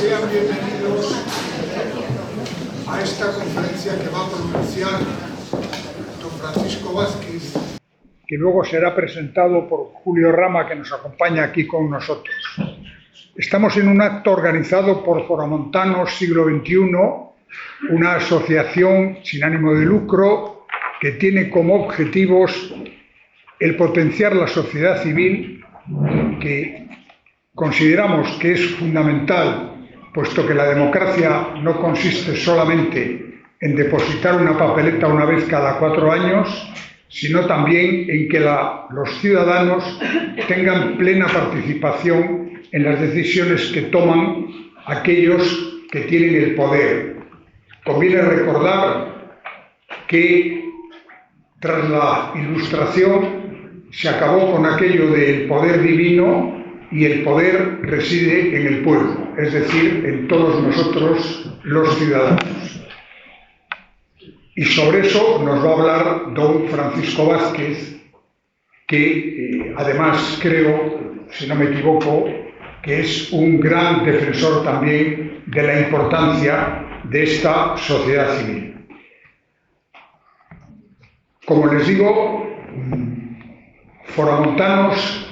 Sean bienvenidos a esta conferencia que va a pronunciar don Francisco Vázquez, que luego será presentado por Julio Rama, que nos acompaña aquí con nosotros. Estamos en un acto organizado por Foramontanos Siglo XXI, una asociación sin ánimo de lucro que tiene como objetivos el potenciar la sociedad civil, que consideramos que es fundamental, puesto que la democracia no consiste solamente en depositar una papeleta una vez cada 4 años, sino también en que los ciudadanos tengan plena participación en las decisiones que toman aquellos que tienen el poder. Conviene recordar que tras la Ilustración se acabó con aquello del poder divino y el poder reside en el pueblo, es decir, en todos nosotros los ciudadanos. Y sobre eso nos va a hablar don Francisco Vázquez, que además creo, si no me equivoco, que es un gran defensor también de la importancia de esta sociedad civil. Como les digo, Foramontanos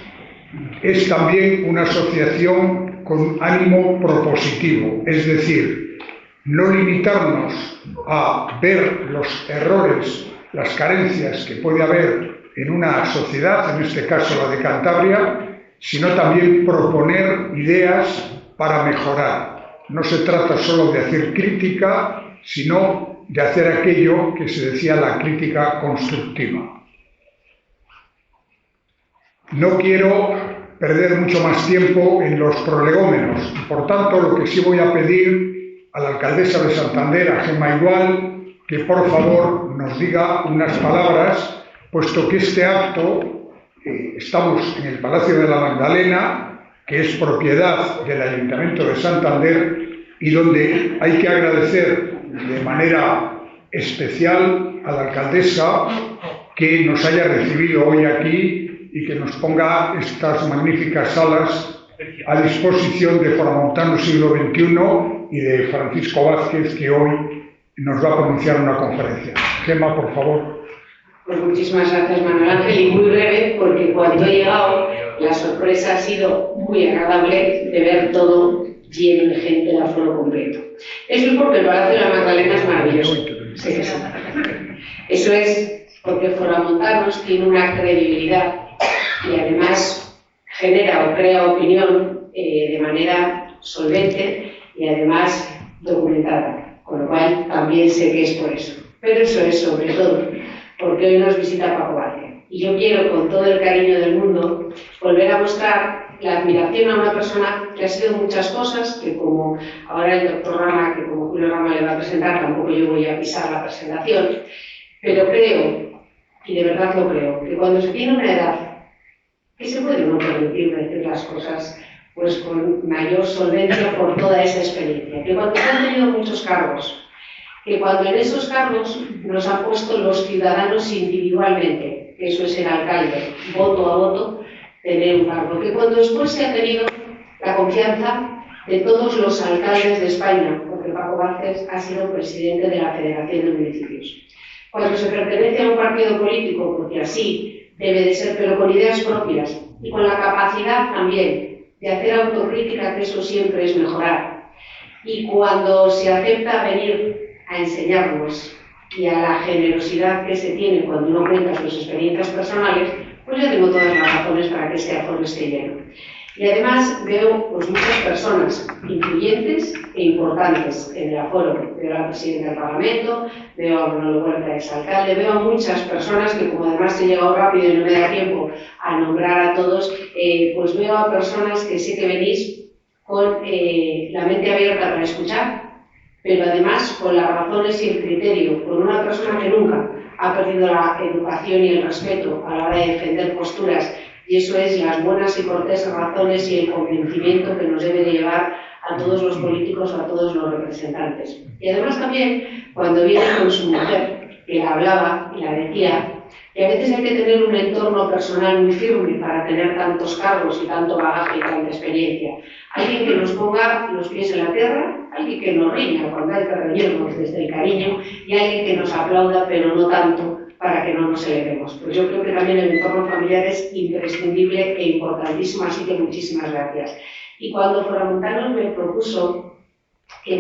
es también una asociación con ánimo propositivo, es decir, no limitarnos a ver los errores, las carencias que puede haber en una sociedad, en este caso la de Cantabria, sino también proponer ideas para mejorar. No se trata solo de hacer crítica, sino de hacer aquello que se decía la crítica constructiva. No quiero perder mucho más tiempo en los prolegómenos y, por tanto, lo que sí voy a pedir a la alcaldesa de Santander, a Gemma Igual, que por favor nos diga unas palabras, puesto que este acto, estamos en el Palacio de la Magdalena, que es propiedad del Ayuntamiento de Santander y donde hay que agradecer de manera especial a la alcaldesa que nos haya recibido hoy aquí y que nos ponga estas magníficas salas a disposición de Foramontanos Siglo XXI y de Francisco Vázquez, que hoy nos va a pronunciar una conferencia. Gemma, por favor. Pues muchísimas gracias, Manuel Ángel, y muy breve, porque cuando he llegado la sorpresa ha sido muy agradable de ver todo lleno de gente, el aforo completo. Eso es porque el Palacio de la Magdalena es maravilloso. Sí. Eso es porque Foramontanos tiene una credibilidad y además genera o crea opinión de manera solvente y además documentada, con lo cual también sé que es por eso. Pero eso es sobre todo porque hoy nos visita Paco Vázquez. Y yo quiero, con todo el cariño del mundo, volver a mostrar la admiración a una persona que ha sido muchas cosas, que como ahora el doctor Rama, que como Julio Rama le va a presentar, tampoco yo voy a pisar la presentación, pero creo, y de verdad lo creo, que cuando se tiene una edad que se puede uno permitir decir las cosas pues con mayor solvencia por toda esa experiencia, que cuando se han tenido muchos cargos, que cuando en esos cargos nos han puesto los ciudadanos individualmente, que eso es el alcalde, voto a voto, tener un cargo, que cuando después se ha tenido la confianza de todos los alcaldes de España, porque Paco Vázquez ha sido presidente de la Federación de Municipios. Cuando se pertenece a un partido político, porque así debe de ser, pero con ideas propias y con la capacidad también de hacer autocrítica, que eso siempre es mejorar. Y cuando se acepta venir a enseñarnos y a la generosidad que se tiene cuando uno cuenta sus experiencias personales, pues yo tengo todas las razones para que este aforo esté lleno. Y además veo pues, muchas personas influyentes e importantes en el aforo. Veo a la presidenta del Parlamento, veo a Manolo Huerta, exalcalde, veo a muchas personas que, como además he llegado rápido y no me da tiempo a nombrar a todos, pues veo a personas que sé que venís con la mente abierta para escuchar, pero además con las razones y el criterio, con una persona que nunca ha perdido la educación y el respeto a la hora de defender posturas, y eso es las buenas y corteses razones y el convencimiento que nos debe de llevar a todos los políticos o a todos los representantes. Y además también cuando viene con su mujer, que la hablaba y la decía, que a veces hay que tener un entorno personal muy firme para tener tantos cargos y tanto bagaje y tanta experiencia. Alguien que nos ponga los pies en la tierra, alguien que nos riña cuando hay que reñirnos desde el cariño y alguien que nos aplauda, pero no tanto para que no nos elevemos. Pues yo creo que también el entorno familiar es imprescindible e importantísimo, así que muchísimas gracias. Y cuando Foramontanos me propuso que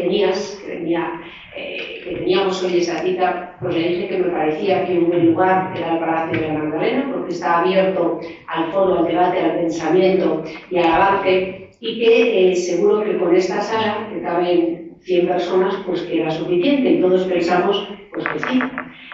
teníamos hoy esa cita, pues le dije que me parecía que un buen lugar era el Palacio de la Magdalena, porque está abierto al foro, al debate, al pensamiento y al avance, y que seguro que con esta sala, que caben 100 personas, pues que era suficiente, y todos pensamos pues que sí.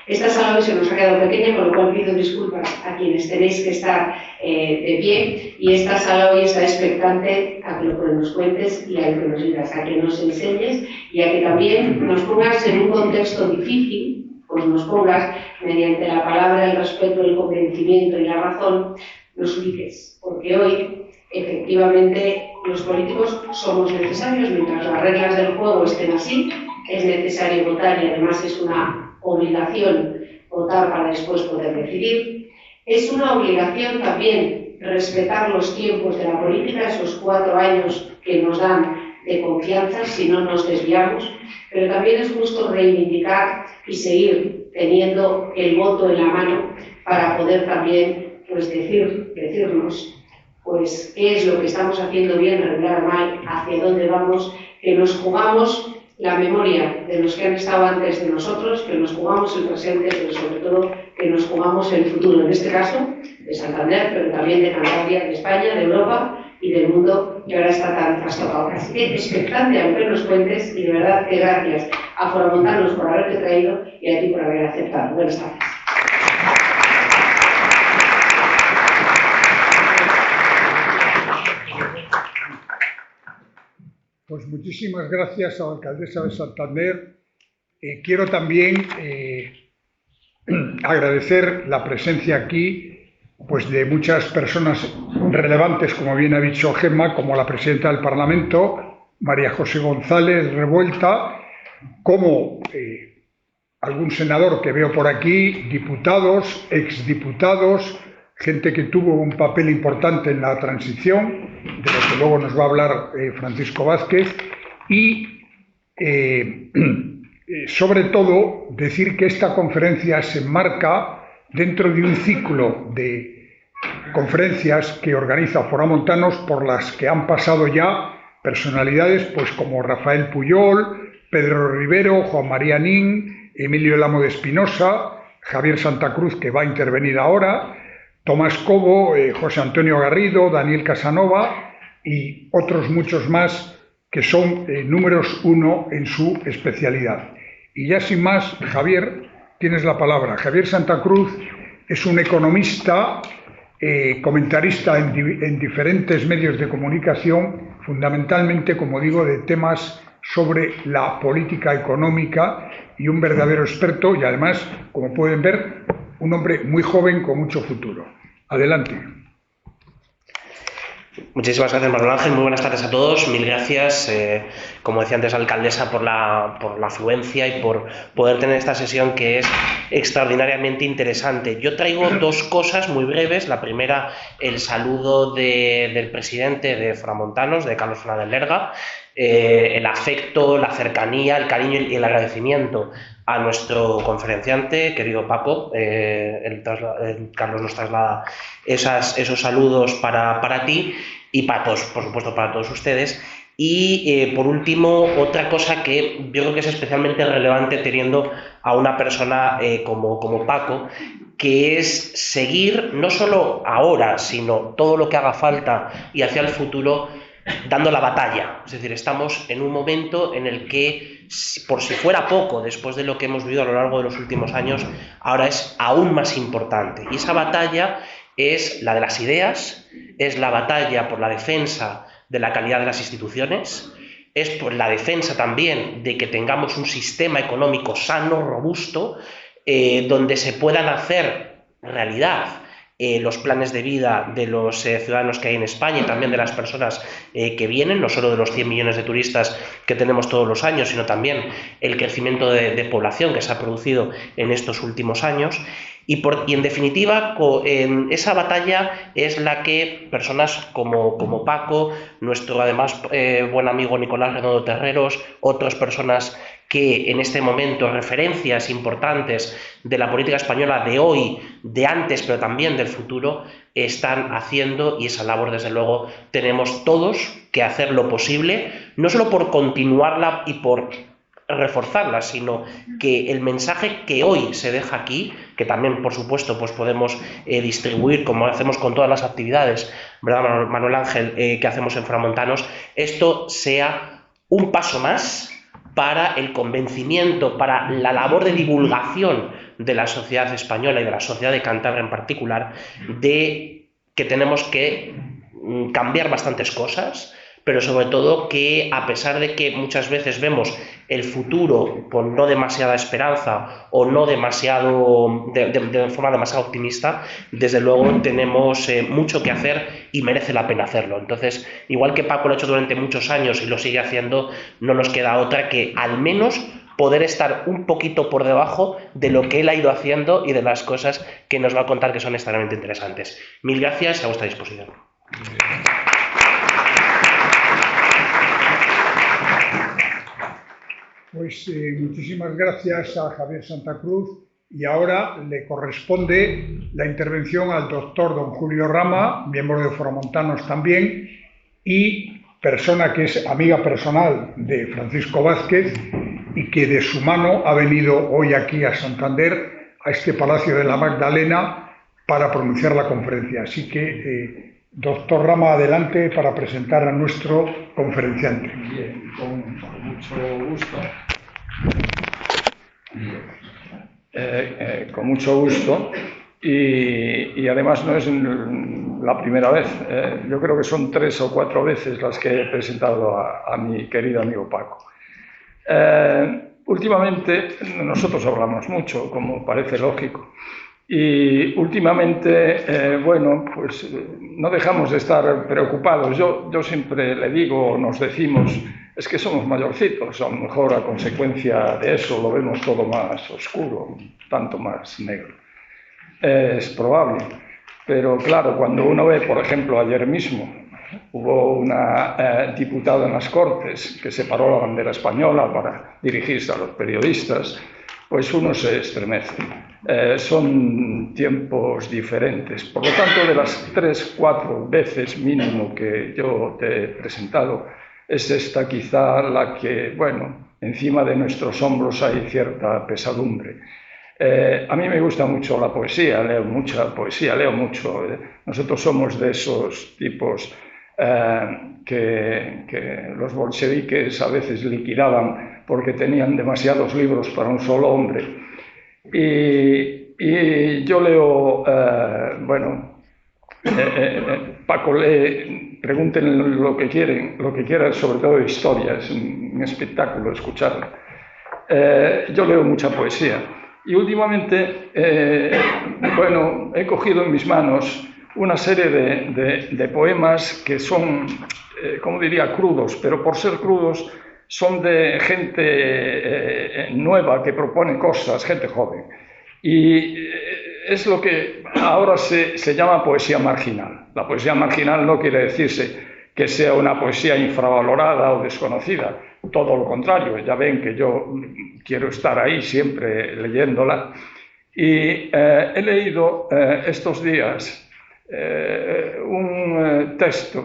Esta sala hoy se nos ha quedado pequeña, con lo cual pido disculpas a quienes tenéis que estar de pie, y esta sala hoy está expectante a que lo que nos cuentes y a lo que nos digas, a que nos enseñes y a que también nos pongas en un contexto difícil, pues nos pongas, mediante la palabra, el respeto, el convencimiento y la razón, nos ubiques, porque hoy, efectivamente, los políticos somos necesarios mientras las reglas del juego estén así, es necesario votar y además es una obligación votar para después poder decidir. Es una obligación también respetar los tiempos de la política, esos 4 años que nos dan de confianza, si no nos desviamos, pero también es justo reivindicar y seguir teniendo el voto en la mano para poder también pues, decirnos pues, qué es lo que estamos haciendo bien, regular mal, hacia dónde vamos, que nos jugamos la memoria de los que han estado antes de nosotros, que nos jugamos el presente, pero sobre todo que nos jugamos el futuro, en este caso de Santander, pero también de Cantabria, de España, de Europa y del mundo que ahora está tan trastocado. Así que expectante a que nos cuentes y de verdad que gracias a Foramontanos por haberte traído y a ti por haber aceptado. Buenas tardes. Pues muchísimas gracias a la alcaldesa de Santander. Quiero también agradecer la presencia aquí pues, de muchas personas relevantes, como bien ha dicho Gemma, como la presidenta del Parlamento, María José González Revuelta, como algún senador que veo por aquí, diputados, exdiputados, gente que tuvo un papel importante en la transición, de lo que luego nos va a hablar Francisco Vázquez, y sobre todo decir que esta conferencia se enmarca dentro de un ciclo de conferencias que organiza Foramontanos, por las que han pasado ya personalidades pues como Rafael Puyol, Pedro Rivero, Juan María Nin, Emilio Lamo de Espinosa, Javier Santa Cruz, que va a intervenir ahora, Tomás Cobo, José Antonio Garrido, Daniel Casanova y otros muchos más que son números 1 en su especialidad. Y ya sin más, Javier, tienes la palabra. Javier Santa Cruz es un economista, comentarista en diferentes medios de comunicación, fundamentalmente, como digo, de temas sobre la política económica y un verdadero experto y además, como pueden ver, un hombre muy joven con mucho futuro. Adelante. Muchísimas gracias, Manuel Ángel. Muy buenas tardes a todos. Mil gracias, como decía antes la alcaldesa, por la afluencia y por poder tener esta sesión que es extraordinariamente interesante. Yo traigo 2 cosas muy breves. La primera, el saludo del presidente de Foramontanos, de Carlos Fernández Lerga, el afecto, la cercanía, el cariño y el agradecimiento a nuestro conferenciante, querido Paco. Carlos nos traslada esos saludos para ti y para todos, por supuesto, para todos ustedes. Y por último, otra cosa que yo creo que es especialmente relevante teniendo a una persona como Paco, que es seguir, no solo ahora, sino todo lo que haga falta y hacia el futuro, dando la batalla. Es decir, estamos en un momento en el que, por si fuera poco, después de lo que hemos vivido a lo largo de los últimos años, ahora es aún más importante. Y esa batalla es la de las ideas, es la batalla por la defensa de la calidad de las instituciones, es por la defensa también de que tengamos un sistema económico sano, robusto, donde se puedan hacer realidad los planes de vida de los ciudadanos que hay en España y también de las personas que vienen, no solo de los 100 millones de turistas que tenemos todos los años, sino también el crecimiento de población que se ha producido en estos últimos años. Y en definitiva, esa batalla es la que personas como Paco, nuestro además buen amigo Nicolás Redondo Terreros, otras personas que en este momento, referencias importantes de la política española de hoy, de antes, pero también del futuro, están haciendo, y esa labor, desde luego, tenemos todos que hacer lo posible, no solo por continuarla y por reforzarla, sino que el mensaje que hoy se deja aquí, que también, por supuesto, pues podemos distribuir, como hacemos con todas las actividades, ¿verdad, Manuel Ángel, que hacemos en Framontanos, esto sea un paso más para el convencimiento, para la labor de divulgación de la sociedad española y de la sociedad de Cantabria en particular, de que tenemos que cambiar bastantes cosas, pero sobre todo que, a pesar de que muchas veces vemos el futuro con no demasiada esperanza o no demasiado de forma demasiado optimista, desde luego tenemos mucho que hacer y merece la pena hacerlo. Entonces, igual que Paco lo ha hecho durante muchos años y lo sigue haciendo, no nos queda otra que al menos poder estar un poquito por debajo de lo que él ha ido haciendo y de las cosas que nos va a contar, que son extremadamente interesantes. Mil gracias, a vuestra disposición. Pues muchísimas gracias a Javier Santa Cruz, y ahora le corresponde la intervención al doctor don Julio Rama, miembro de Framontanos también, y persona que es amiga personal de Francisco Vázquez y que de su mano ha venido hoy aquí a Santander, a este Palacio de la Magdalena, para pronunciar la conferencia. Así que, doctor Rama, adelante para presentar a nuestro conferenciante. Bien, con mucho gusto. Con mucho gusto, y además no es la primera vez. Yo creo que son 3 o 4 veces las que he presentado a mi querido amigo Paco. Últimamente nosotros hablamos mucho, como parece lógico, y últimamente, bueno, pues no dejamos de estar preocupados. Yo siempre le digo, nos decimos, es que somos mayorcitos, a lo mejor a consecuencia de eso lo vemos todo más oscuro, tanto más negro. Es probable, pero claro, cuando uno ve, por ejemplo, ayer mismo, hubo una diputada en las Cortes que separó la bandera española para dirigirse a los periodistas, pues uno se estremece. Son tiempos diferentes. Por lo tanto, de las 3 o 4 veces mínimo que yo te he presentado, es esta quizá la que, bueno, encima de nuestros hombros hay cierta pesadumbre. A mí me gusta mucho la poesía, leo mucha poesía, leo mucho. Nosotros somos de esos tipos que los bolcheviques a veces liquidaban porque tenían demasiados libros para un solo hombre. Y yo leo, bueno, Paco lee, pregunten lo que quieran, sobre todo de historia, es un espectáculo escucharla. Yo leo mucha poesía y últimamente, bueno, he cogido en mis manos una serie de poemas que son, como diría, crudos, pero por ser crudos son de gente nueva que propone cosas, gente joven. Y es lo que ahora se llama poesía marginal. La poesía marginal no quiere decirse que sea una poesía infravalorada o desconocida, todo lo contrario. Ya ven que yo quiero estar ahí siempre leyéndola. Y he leído estos días un texto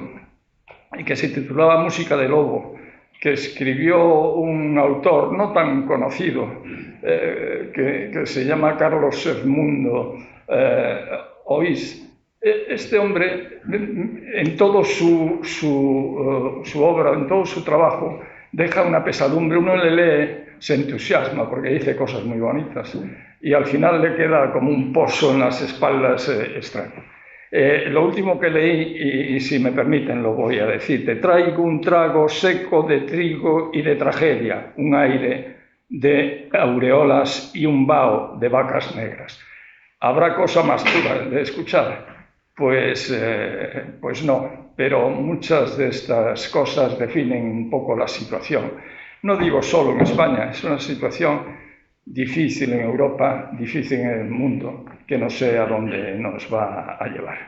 que se titulaba Música de Lobo, que escribió un autor no tan conocido, que se llama Carlos Edmundo Oís. Este hombre, en toda su obra, en todo su trabajo, deja una pesadumbre. Uno le lee, se entusiasma porque dice cosas muy bonitas, y al final le queda como un pozo en las espaldas extraño. Lo último que leí, y si me permiten lo voy a decir: te traigo un trago seco de trigo y de tragedia, un aire de aureolas y un vaho de vacas negras. ¿Habrá cosa más dura de escuchar? Pues no, pero muchas de estas cosas definen un poco la situación. No digo solo en España, es una situación difícil en Europa, difícil en el mundo, que no sé a dónde nos va a llevar.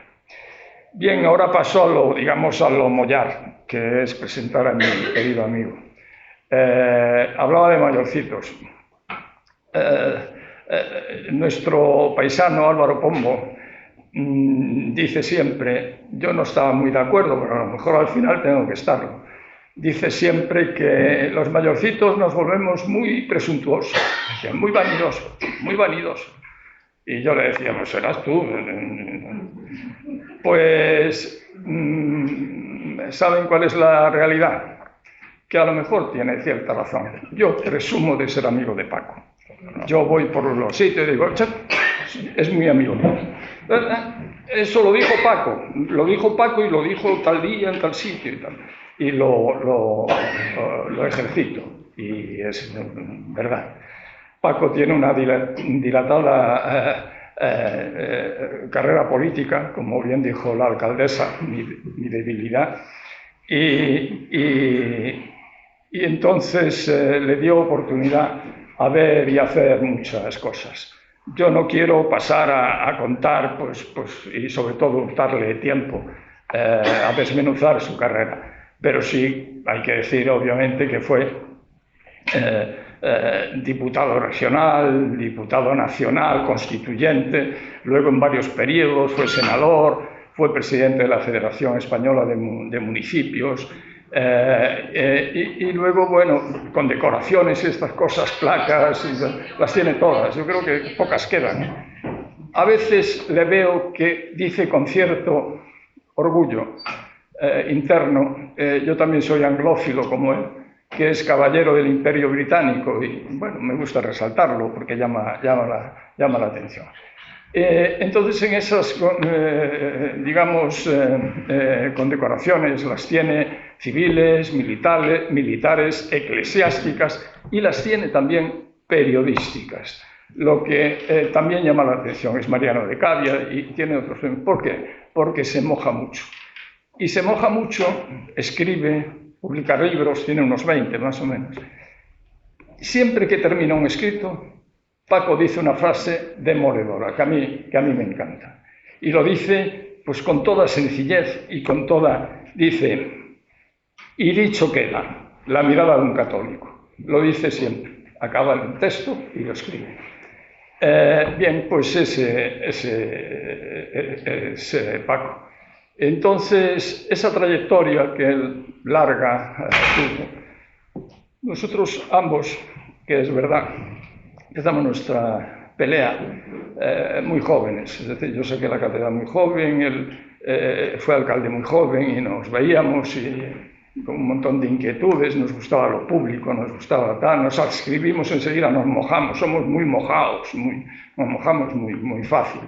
Bien, ahora paso a lo mollar, que es presentar a mi querido amigo. Hablaba de mayorcitos. Nuestro paisano Álvaro Pombo dice siempre, yo no estaba muy de acuerdo, pero a lo mejor al final tengo que estarlo, dice siempre que los mayorcitos nos volvemos muy presuntuosos, muy vanidosos, muy vanidosos. Y yo le decía, pues serás tú. Pues, ¿saben cuál es la realidad? Que a lo mejor tiene cierta razón. Yo presumo de ser amigo de Paco. Yo voy por los sitios y digo, es muy amigo mío. Eso lo dijo Paco y lo dijo tal día en tal sitio y tal. Y lo ejercito. Y es verdad. Paco tiene una dilatada carrera política, como bien dijo la alcaldesa, mi debilidad. Y entonces le dio oportunidad a ver y hacer muchas cosas. Yo no quiero pasar a contar, y sobre todo darle tiempo a desmenuzar su carrera, pero sí hay que decir, obviamente, que fue diputado regional, diputado nacional, constituyente, luego en varios periodos fue senador, fue presidente de la Federación Española de Municipios, y luego, bueno, condecoraciones y estas cosas, placas, las tiene todas. Yo creo que pocas quedan. A veces le veo que dice con cierto orgullo interno, yo también soy anglófilo como él, que es caballero del Imperio Británico, y bueno, me gusta resaltarlo porque llama la atención. Entonces, en esas, digamos, condecoraciones las tiene civiles, militares, eclesiásticas, y las tiene también periodísticas. Lo que también llama la atención es Mariano de Cavia y tiene otros. ¿Por qué? Porque se moja mucho. Y se moja mucho, escribe, publica libros, tiene unos 20 más o menos. Siempre que termina un escrito, Paco dice una frase demoledora, que a mí me encanta. Y lo dice pues con toda sencillez y con toda... Dice, y dicho queda, la mirada de un católico. Lo dice siempre. Acaba el texto y lo escribe. Bien, pues ese Paco. Entonces, esa trayectoria que él larga tuvo, nosotros ambos, que es verdad, empezamos nuestra pelea muy jóvenes. Es decir, yo saqué la cátedra muy joven, él fue alcalde muy joven y nos veíamos y con un montón de inquietudes, nos gustaba lo público, nos gustaba tal, nos adscribimos enseguida, nos mojamos, somos muy mojados, nos mojamos muy fácil.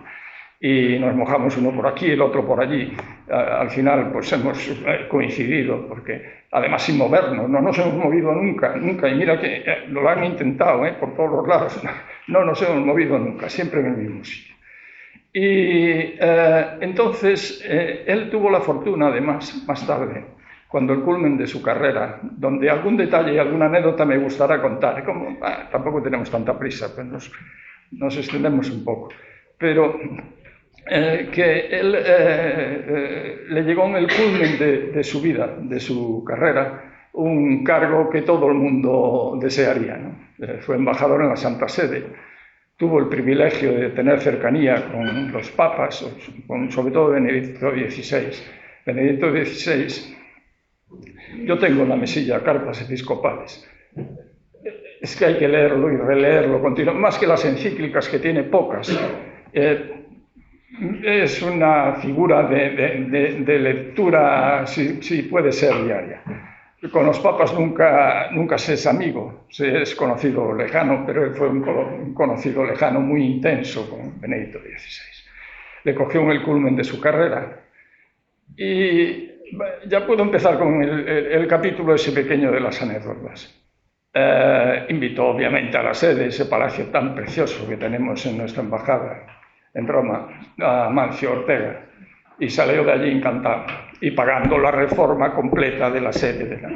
Y nos mojamos uno por aquí, el otro por allí. Al final pues hemos coincidido, porque además sin movernos, no nos hemos movido nunca, y mira que lo han intentado por todos los lados, no nos hemos movido nunca, siempre en el mismo sitio. Y entonces él tuvo la fortuna, además, más tarde, cuando el culmen de su carrera, donde algún detalle y alguna anécdota me gustará contar, como tampoco tenemos tanta prisa, pues nos extendemos un poco, pero que él le llegó en el culmen de su vida, de su carrera, un cargo que todo el mundo desearía, ¿no? Fue embajador en la Santa Sede, tuvo el privilegio de tener cercanía con los papas, sobre todo Benedicto XVI. Benedicto XVI, yo tengo en la mesilla cartas episcopales. Es que hay que leerlo y releerlo continuamente, más que las encíclicas, que tiene pocas. Es una figura de lectura, si puede ser diaria. Con los papas nunca se es amigo, se es conocido lejano, pero él fue un conocido lejano muy intenso con Benedicto XVI. Le cogió en el culmen de su carrera. Y ya puedo empezar con el capítulo ese pequeño de las anécdotas. Invitó obviamente a la sede, ese palacio tan precioso que tenemos en nuestra embajada, en Roma, a Amancio Ortega, y salió de allí encantado, y pagando la reforma completa de la sede de la...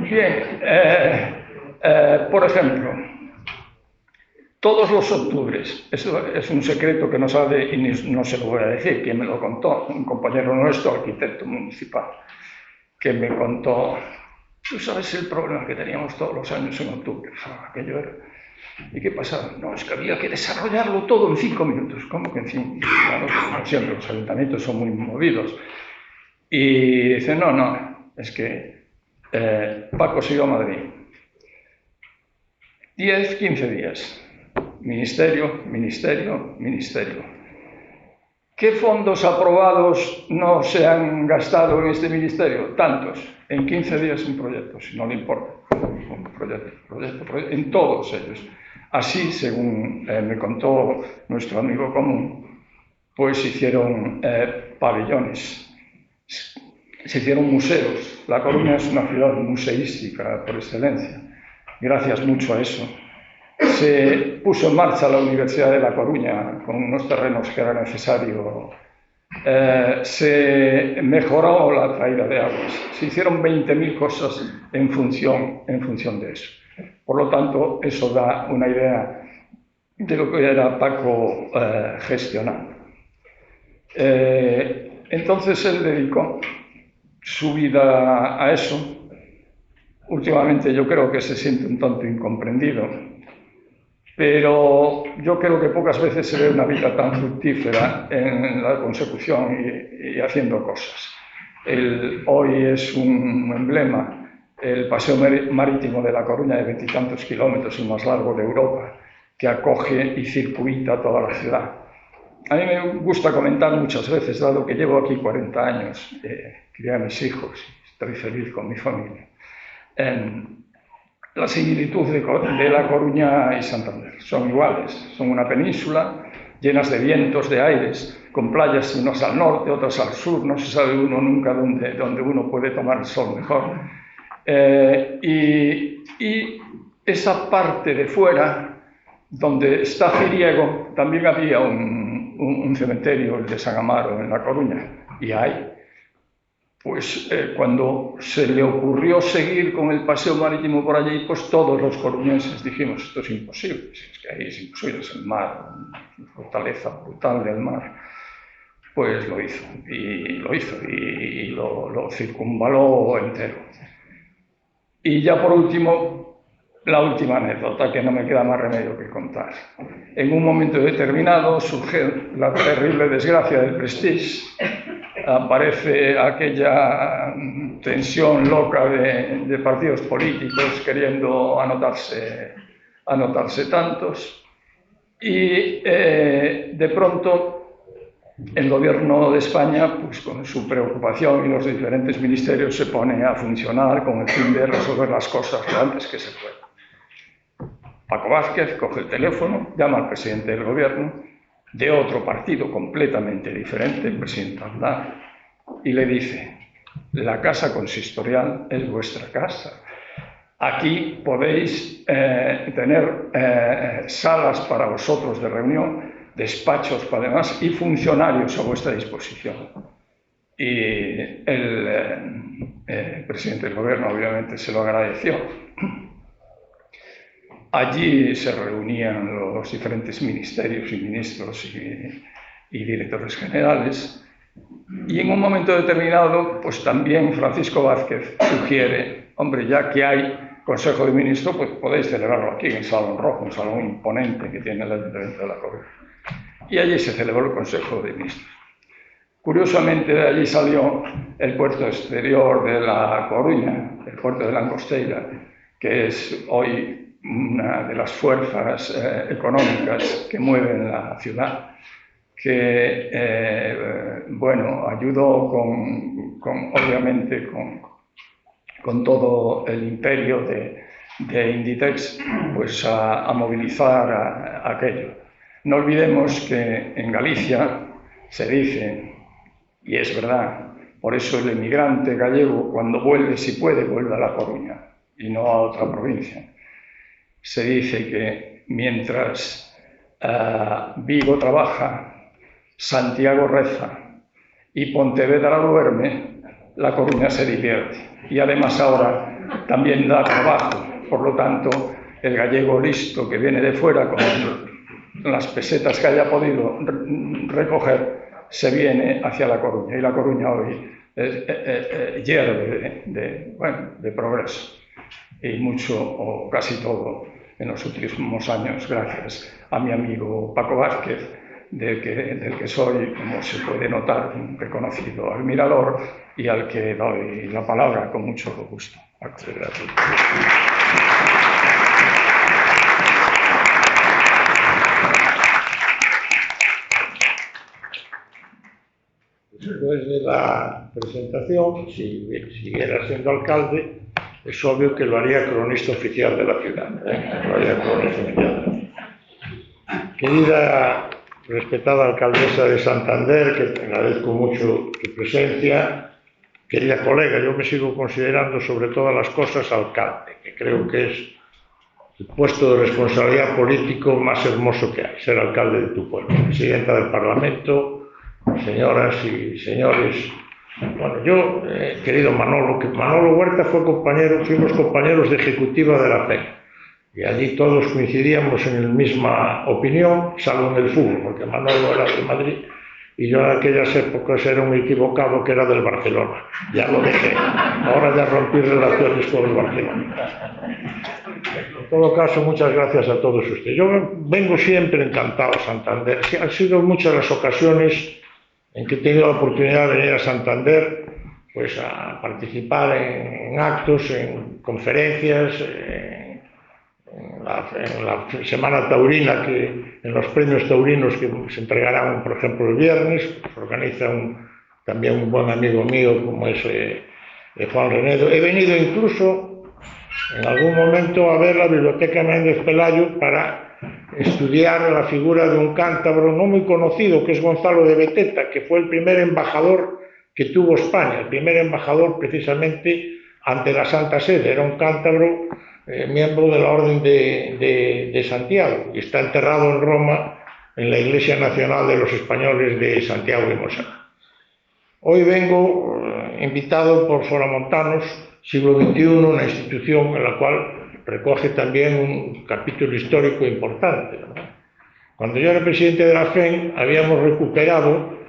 Bien, por ejemplo, todos los octubres, eso es un secreto que no sabe y no se lo voy a decir, ¿quién me lo contó? Un compañero nuestro, arquitecto municipal, que me contó, tú sabes el problema que teníamos todos los años en octubre, aquello era... ¿Y qué pasaba? No, es que había que desarrollarlo todo en 5 minutos. ¿Cómo que en 5? Claro, como siempre, los ayuntamientos son muy movidos. Y dice, no, es que Paco se iba a Madrid. 10, 15 días. Ministerio. ¿Qué fondos aprobados no se han gastado en este ministerio? Tantos. En 15 días un proyecto, si no le importa. Un proyecto, en todos ellos. Así, según me contó nuestro amigo común, pues hicieron pabellones, se hicieron museos. La Coruña es una ciudad museística por excelencia. Gracias mucho a eso se puso en marcha la Universidad de La Coruña con unos terrenos que era necesario. Se mejoró la traída de aguas. Se hicieron 20.000 cosas en función de eso. Por lo tanto, eso da una idea de lo que era Paco gestionando. Entonces él dedicó su vida a eso. Últimamente yo creo que se siente un tanto incomprendido, pero yo creo que pocas veces se ve una vida tan fructífera en la consecución y haciendo cosas. Hoy es un emblema, el paseo marítimo de La Coruña de 20 y tantos kilómetros, el más largo de Europa, que acoge y circuita toda la ciudad. A mí me gusta comentar muchas veces, dado que llevo aquí 40 años, crié a mis hijos y estoy feliz con mi familia, la similitud de La Coruña y Santander. Son iguales, son una península llenas de vientos, de aires, con playas unas al norte, otras al sur, no se sabe uno nunca dónde uno puede tomar el sol mejor. Y esa parte de fuera, donde está Ciriego, también había un cementerio, el de San Amaro, en La Coruña, y hay. Pues cuando se le ocurrió seguir con el paseo marítimo por allí, pues todos los coruñenses dijimos, esto es imposible, es que ahí es imposible, es el mar, una fortaleza brutal del mar. Pues lo hizo y lo circunvaló entero. Y ya por último, la última anécdota, que no me queda más remedio que contar. En un momento determinado surge la terrible desgracia del Prestige. Aparece aquella tensión loca de partidos políticos queriendo anotarse tantos, y de pronto el gobierno de España, pues con su preocupación, y los diferentes ministerios se pone a funcionar con el fin de resolver las cosas lo antes que se pueda. Paco Vázquez coge el teléfono, llama al presidente del gobierno, de otro partido completamente diferente, el presidente Aznar, y le dice, la casa consistorial es vuestra casa. Aquí podéis tener salas para vosotros de reunión, despachos para demás y funcionarios a vuestra disposición. Y el presidente del gobierno obviamente se lo agradeció. Allí se reunían los diferentes ministerios y ministros y directores generales, y en un momento determinado, pues también Francisco Vázquez sugiere, hombre, ya que hay Consejo de Ministros, pues podéis celebrarlo aquí en el Salón Rojo, un salón imponente que tiene el Ayuntamiento de La Coruña. Y allí se celebró el Consejo de Ministros. Curiosamente, de allí salió el puerto exterior de La Coruña, el puerto de Langosteira, que es hoy una de las fuerzas económicas que mueven la ciudad, que bueno, ayudó obviamente con todo el imperio de Inditex, pues a movilizar aquello. No olvidemos que en Galicia se dice, y es verdad, por eso el emigrante gallego, cuando vuelve, si puede, vuelve a La Coruña y no a otra provincia. Se dice que mientras Vigo trabaja, Santiago reza y Pontevedra duerme, La Coruña se divierte. Y además ahora también da trabajo. Por lo tanto, el gallego listo que viene de fuera con las pesetas que haya podido recoger se viene hacia La Coruña. Y La Coruña hoy hierve de progreso. Y mucho o casi todo en los últimos años, gracias a mi amigo Paco Vázquez, del que soy, como se puede notar, un reconocido admirador y al que doy la palabra con mucho gusto. Muchas gracias. Después de la presentación, si siguiera siendo alcalde, es obvio que lo haría cronista oficial de la ciudad. Lo haría cronista oficial de la ciudad. Querida, respetada alcaldesa de Santander, que te agradezco mucho tu presencia. Querida colega, yo me sigo considerando sobre todas las cosas alcalde, que creo que es el puesto de responsabilidad político más hermoso que hay, ser alcalde de tu pueblo. Presidenta del Parlamento, señoras y señores. Bueno, yo, querido Manolo, que Manolo Huerta fuimos compañeros de ejecutiva de la FEN. Y allí todos coincidíamos en la misma opinión, salvo en el fútbol, porque Manolo era del Madrid y yo en aquellas épocas era un equivocado que era del Barcelona. Ya lo dejé. Ahora ya rompí relaciones con el Barcelona. En todo caso, muchas gracias a todos ustedes. Yo vengo siempre encantado a Santander. Han sido muchas las ocasiones en que he tenido la oportunidad de venir a Santander, pues a participar en actos, en conferencias, en la Semana Taurina, en los premios taurinos que se entregarán, por ejemplo, el viernes, pues organiza también un buen amigo mío como es Juan Renedo. He venido incluso en algún momento a ver la Biblioteca Méndez Pelayo para estudiar la figura de un cántabro no muy conocido, que es Gonzalo de Beteta, que fue el primer embajador que tuvo España, el primer embajador precisamente ante la Santa Sede. Era un cántabro miembro de la Orden de Santiago y está enterrado en Roma en la Iglesia Nacional de los Españoles de Santiago de Montserrat. Hoy vengo invitado por Foramontanos, siglo XXI, una institución en la cual recoge también un capítulo histórico importante, ¿no? Cuando yo era presidente de la FEN habíamos recuperado,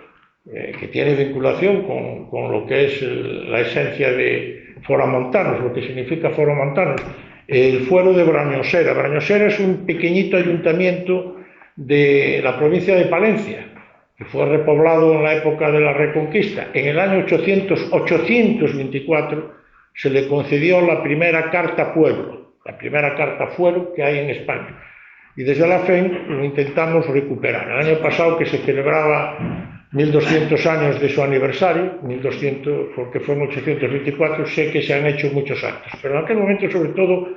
que tiene vinculación con lo que es la esencia de Foramontanos, lo que significa Foramontanos, el fuero de Brañosera. Brañosera es un pequeñito ayuntamiento de la provincia de Palencia, que fue repoblado en la época de la Reconquista. En el año 824 se le concedió la primera carta pueblo, la primera carta fuero que hay en España. Y desde la FEN lo intentamos recuperar. El año pasado, que se celebraba 1200 años de su aniversario, 1200 porque fue en 824, sé que se han hecho muchos actos. Pero en aquel momento, sobre todo,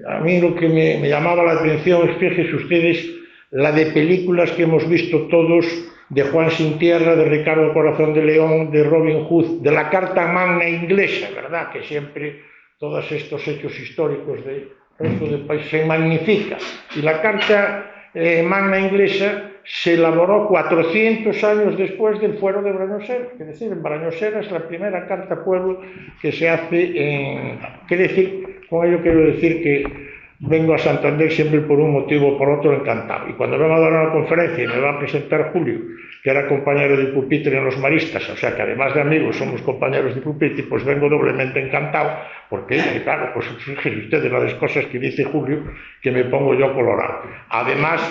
a mí lo que me llamaba la atención es, fíjense ustedes, la de películas que hemos visto todos, de Juan Sin Tierra, de Ricardo Corazón de León, de Robin Hood, de la Carta Magna inglesa, ¿verdad? Que siempre todos estos hechos históricos del resto del país se magnifican. Y la Carta Magna inglesa se elaboró 400 años después del fuero de Brañosera. Es decir, en Brañosera es la primera carta pueblo que se hace con ello quiero decir que vengo a Santander siempre por un motivo o por otro encantado. Y cuando vengo a dar una conferencia y me va a presentar Julio, que era compañero de pupitre en los Maristas, o sea que además de amigos somos compañeros de pupitre, pues vengo doblemente encantado, porque claro, pues fíjense ustedes las cosas que dice Julio, que me pongo yo colorado. Además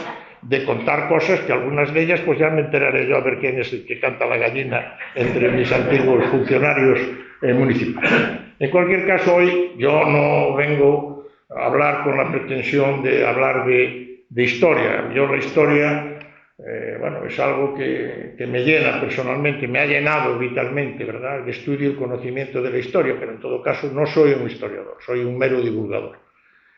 de contar cosas que algunas de ellas pues ya me enteraré yo a ver quién es el que canta la gallina entre mis antiguos funcionarios municipales. En cualquier caso, hoy yo no vengo a hablar con la pretensión de hablar de historia. Yo la historia, bueno, es algo que me llena personalmente, me ha llenado vitalmente, ¿verdad? El estudio y el conocimiento de la historia, pero en todo caso no soy un historiador, soy un mero divulgador.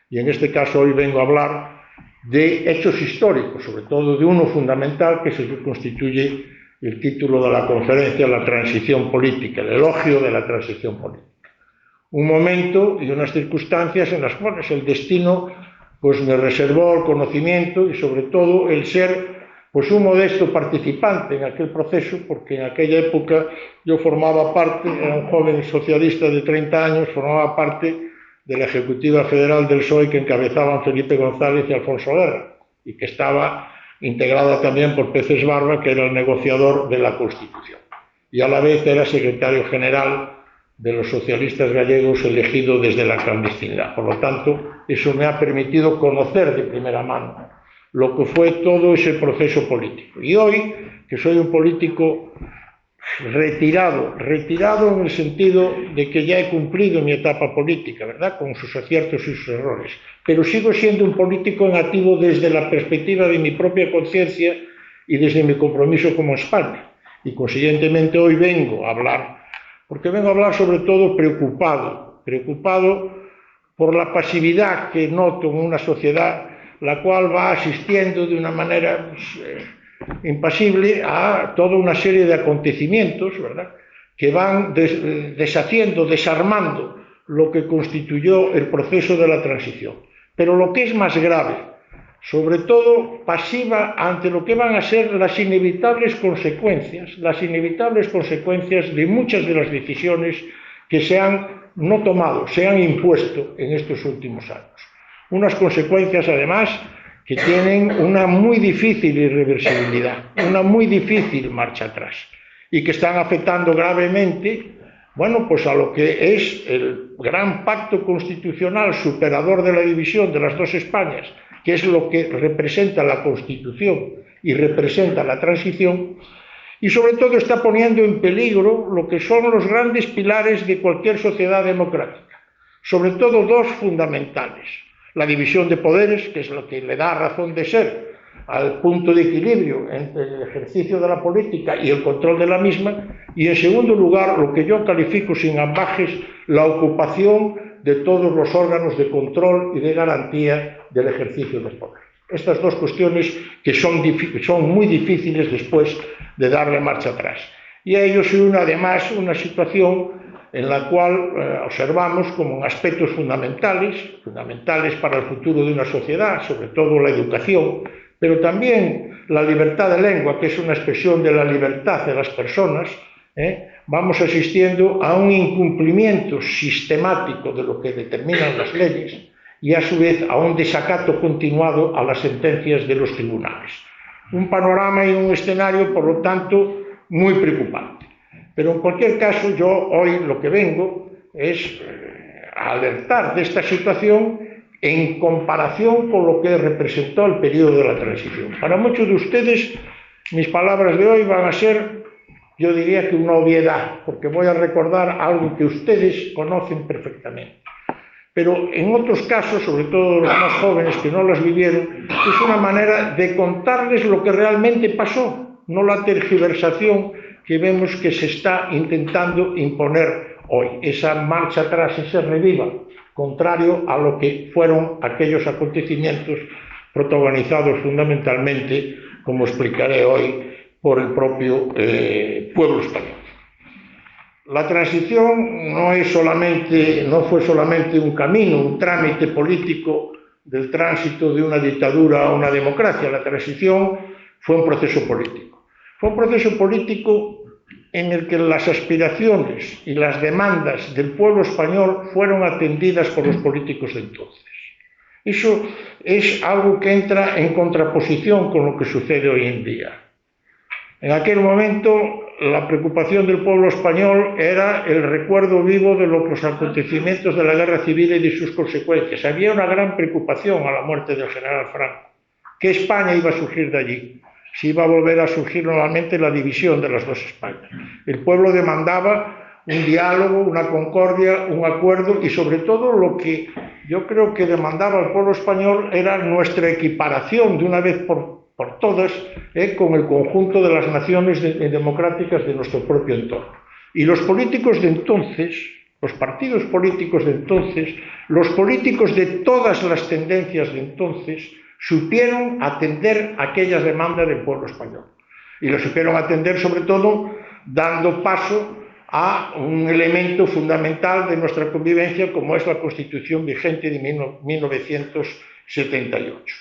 Y en este caso hoy vengo a hablar de hechos históricos, sobre todo de uno fundamental, que es el que constituye el título de la conferencia, la transición política, el elogio de la transición política. Un momento y unas circunstancias en las cuales el destino pues me reservó el conocimiento y sobre todo el ser pues un modesto participante en aquel proceso, porque en aquella época yo formaba parte, era un joven socialista de 30 años, formaba parte de la Ejecutiva Federal del PSOE que encabezaban Felipe González y Alfonso Guerra, y que estaba integrada también por Peces Barba, que era el negociador de la Constitución, y a la vez era secretario general de los socialistas gallegos elegido desde la clandestinidad. Por lo tanto, eso me ha permitido conocer de primera mano lo que fue todo ese proceso político. Y hoy, que soy un político retirado en el sentido de que ya he cumplido mi etapa política, ¿verdad?, con sus aciertos y sus errores, pero sigo siendo un político en activo desde la perspectiva de mi propia conciencia y desde mi compromiso como España. Y consiguientemente hoy vengo a hablar, porque vengo a hablar sobre todo preocupado por la pasividad que noto en una sociedad la cual va asistiendo de una manera impasible a toda una serie de acontecimientos, ¿verdad?, que van deshaciendo, desarmando lo que constituyó el proceso de la transición. Pero lo que es más grave, sobre todo pasiva ante lo que van a ser las inevitables consecuencias de muchas de las decisiones que se han no tomado, se han impuesto en estos últimos años. Unas consecuencias, además, que tienen una muy difícil irreversibilidad, una muy difícil marcha atrás, y que están afectando gravemente, bueno, pues a lo que es el gran pacto constitucional superador de la división de las dos Españas, que es lo que representa la Constitución y representa la transición, y sobre todo está poniendo en peligro lo que son los grandes pilares de cualquier sociedad democrática, sobre todo dos fundamentales: la división de poderes, que es lo que le da razón de ser al punto de equilibrio entre el ejercicio de la política y el control de la misma, y en segundo lugar, lo que yo califico sin ambajes, la ocupación de todos los órganos de control y de garantía del ejercicio del poder. Estas dos cuestiones que son muy difíciles después de darle marcha atrás. Y a ello se une además una situación en la cual observamos como en aspectos fundamentales para el futuro de una sociedad, sobre todo la educación, pero también la libertad de lengua, que es una expresión de la libertad de las personas, vamos asistiendo a un incumplimiento sistemático de lo que determinan las leyes y a su vez a un desacato continuado a las sentencias de los tribunales. Un panorama y un escenario, por lo tanto, muy preocupante. Pero en cualquier caso, yo hoy lo que vengo es a alertar de esta situación en comparación con lo que representó el periodo de la transición. Para muchos de ustedes, mis palabras de hoy van a ser, yo diría que una obviedad, porque voy a recordar algo que ustedes conocen perfectamente. Pero en otros casos, sobre todo los más jóvenes que no las vivieron, es una manera de contarles lo que realmente pasó, no la tergiversación que vemos que se está intentando imponer hoy, esa marcha atrás, ese revival, contrario a lo que fueron aquellos acontecimientos protagonizados fundamentalmente, como explicaré hoy, por el propio pueblo español. La transición no fue solamente un camino, un trámite político del tránsito de una dictadura a una democracia. La transición fue un proceso político. Fue un proceso político en el que las aspiraciones y las demandas del pueblo español fueron atendidas por los políticos de entonces. Eso es algo que entra en contraposición con lo que sucede hoy en día. En aquel momento, la preocupación del pueblo español era el recuerdo vivo de los acontecimientos de la Guerra Civil y de sus consecuencias. Había una gran preocupación a la muerte del general Franco. ¿Qué España iba a surgir de allí? Si iba a volver a surgir nuevamente la división de las dos Españas. El pueblo demandaba un diálogo, una concordia, un acuerdo y sobre todo lo que yo creo que demandaba el pueblo español era nuestra equiparación de una vez por todas con el conjunto de las naciones democráticas de nuestro propio entorno. Y los políticos de entonces, los partidos políticos de entonces, los políticos de todas las tendencias de entonces, supieron atender aquellas demandas del pueblo español. Y lo supieron atender sobre todo dando paso a un elemento fundamental de nuestra convivencia como es la Constitución vigente de 1917. 78.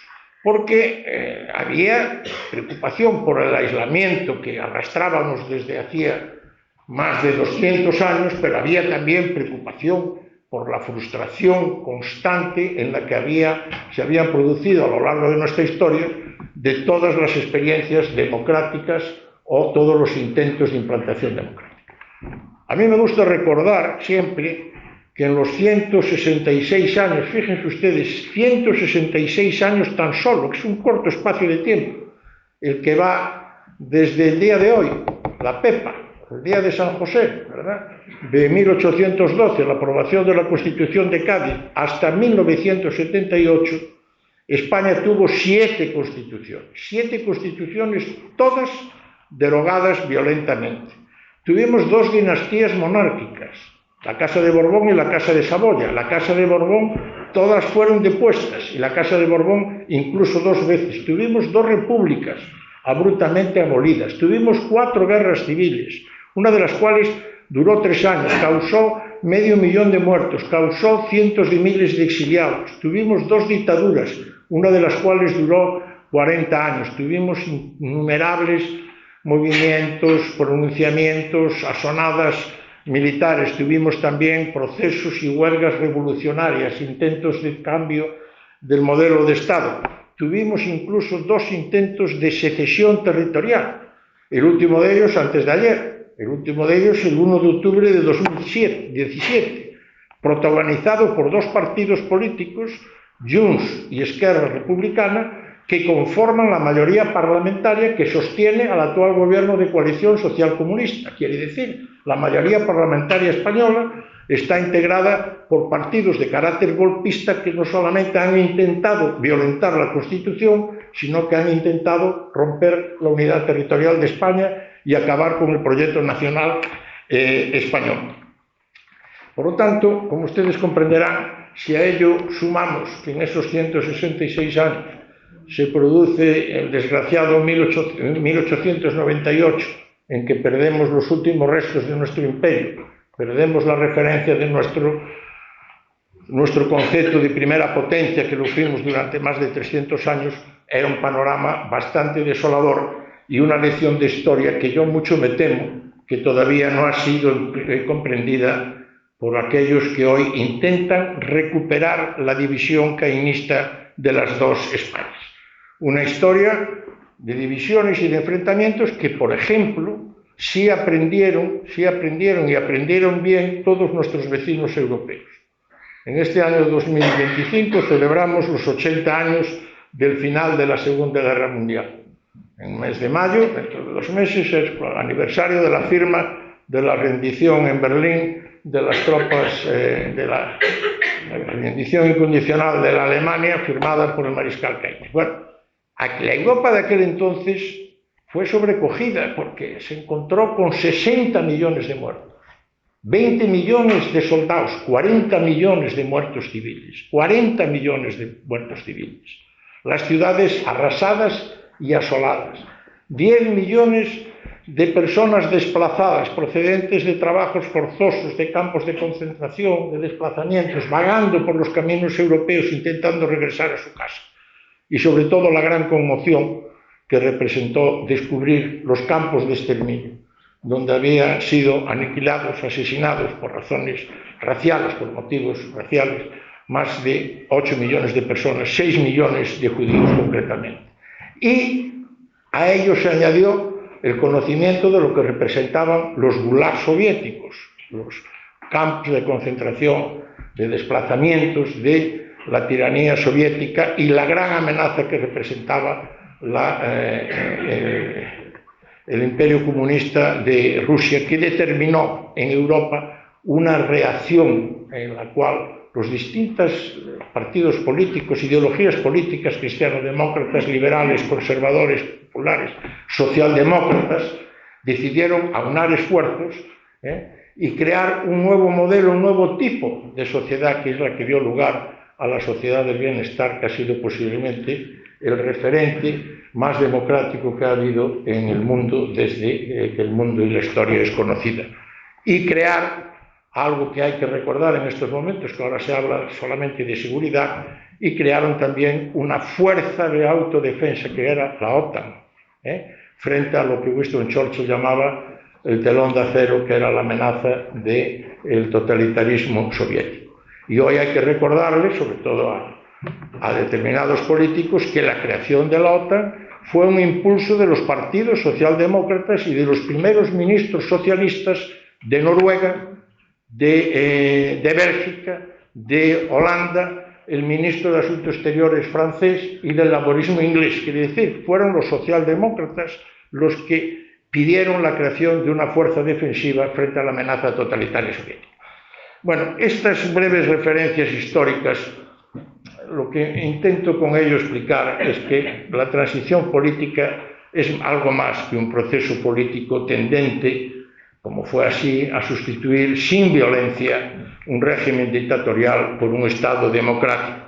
Porque había preocupación por el aislamiento que arrastrábamos desde hacía más de 200 años, pero había también preocupación por la frustración constante en la que se habían producido a lo largo de nuestra historia de todas las experiencias democráticas o todos los intentos de implantación democrática. A mí me gusta recordar siempre que en los 166 años, fíjense ustedes, 166 años tan solo, que es un corto espacio de tiempo, el que va desde el día de hoy, la Pepa, el día de San José, ¿verdad?, de 1812, la aprobación de la Constitución de Cádiz, hasta 1978, España tuvo 7 constituciones, todas derogadas violentamente. Tuvimos 2 dinastías monárquicas, la Casa de Borbón y la Casa de Saboya. La Casa de Borbón todas fueron depuestas y la Casa de Borbón incluso 2 veces. Tuvimos 2 repúblicas abruptamente abolidas. Tuvimos 4 guerras civiles, una de las cuales duró 3 años, causó 500.000 de muertos, causó cientos de miles de exiliados. Tuvimos 2 dictaduras, una de las cuales duró 40 años. Tuvimos innumerables movimientos, pronunciamientos, asonadas militares. Tuvimos también procesos y huelgas revolucionarias, intentos de cambio del modelo de Estado. Tuvimos incluso 2 intentos de secesión territorial, el último de ellos antes de ayer, el último de ellos el 1 de octubre de 2017, protagonizado por 2 partidos políticos, Junts y Esquerra Republicana, que conforman la mayoría parlamentaria que sostiene al actual gobierno de coalición social-comunista. Quiere decir, la mayoría parlamentaria española está integrada por partidos de carácter golpista que no solamente han intentado violentar la Constitución, sino que han intentado romper la unidad territorial de España y acabar con el proyecto nacional español. Por lo tanto, como ustedes comprenderán, si a ello sumamos que en esos 166 años se produce el desgraciado 1898, en que perdemos los últimos restos de nuestro imperio, perdemos la referencia de nuestro concepto de primera potencia, que lo fuimos durante más de 300 años, era un panorama bastante desolador y una lección de historia que yo mucho me temo que todavía no ha sido comprendida por aquellos que hoy intentan recuperar la división caínista de las 2 Españas. Una historia de divisiones y de enfrentamientos que, por ejemplo, sí aprendieron y aprendieron bien todos nuestros vecinos europeos. En este año 2025 celebramos los 80 años del final de la Segunda Guerra Mundial. En el mes de mayo, dentro de 2 meses, es el aniversario de la firma de la rendición en Berlín de las tropas, de la rendición incondicional de la Alemania, firmada por el mariscal Keitel. Bueno, la Europa de aquel entonces fue sobrecogida porque se encontró con 60 millones de muertos, 20 millones de soldados, 40 millones de muertos civiles, 40 millones de muertos civiles, las ciudades arrasadas y asoladas, 10 millones de personas desplazadas procedentes de trabajos forzosos, de campos de concentración, de desplazamientos, vagando por los caminos europeos intentando regresar a su casa. Y sobre todo la gran conmoción que representó descubrir los campos de exterminio, donde habían sido aniquilados, asesinados por razones raciales, por motivos raciales, más de 8 millones de personas, 6 millones de judíos concretamente. Y a ello se añadió el conocimiento de lo que representaban los gulags soviéticos, los campos de concentración, de desplazamientos, de la tiranía soviética y la gran amenaza que representaba el imperio comunista de Rusia, que determinó en Europa una reacción en la cual los distintos partidos políticos, ideologías políticas, cristiano-demócratas, liberales, conservadores, populares, socialdemócratas, decidieron aunar esfuerzos y crear un nuevo modelo, un nuevo tipo de sociedad, que es la que dio lugar a la sociedad del bienestar, que ha sido posiblemente el referente más democrático que ha habido en el mundo desde que el mundo y la historia es conocida. Y crear algo que hay que recordar en estos momentos, que ahora se habla solamente de seguridad, y crearon también una fuerza de autodefensa que era la OTAN, frente a lo que Winston Churchill llamaba el telón de acero, que era la amenaza del totalitarismo soviético. Y hoy hay que recordarle, sobre todo a determinados políticos, que la creación de la OTAN fue un impulso de los partidos socialdemócratas y de los primeros ministros socialistas de Noruega, de Bélgica, de Holanda, el ministro de Asuntos Exteriores francés y del laborismo inglés. Quiere decir, fueron los socialdemócratas los que pidieron la creación de una fuerza defensiva frente a la amenaza totalitaria soviética. Bueno, estas breves referencias históricas, lo que intento con ello explicar es que la transición política es algo más que un proceso político tendente, como fue así, a sustituir sin violencia un régimen dictatorial por un Estado democrático.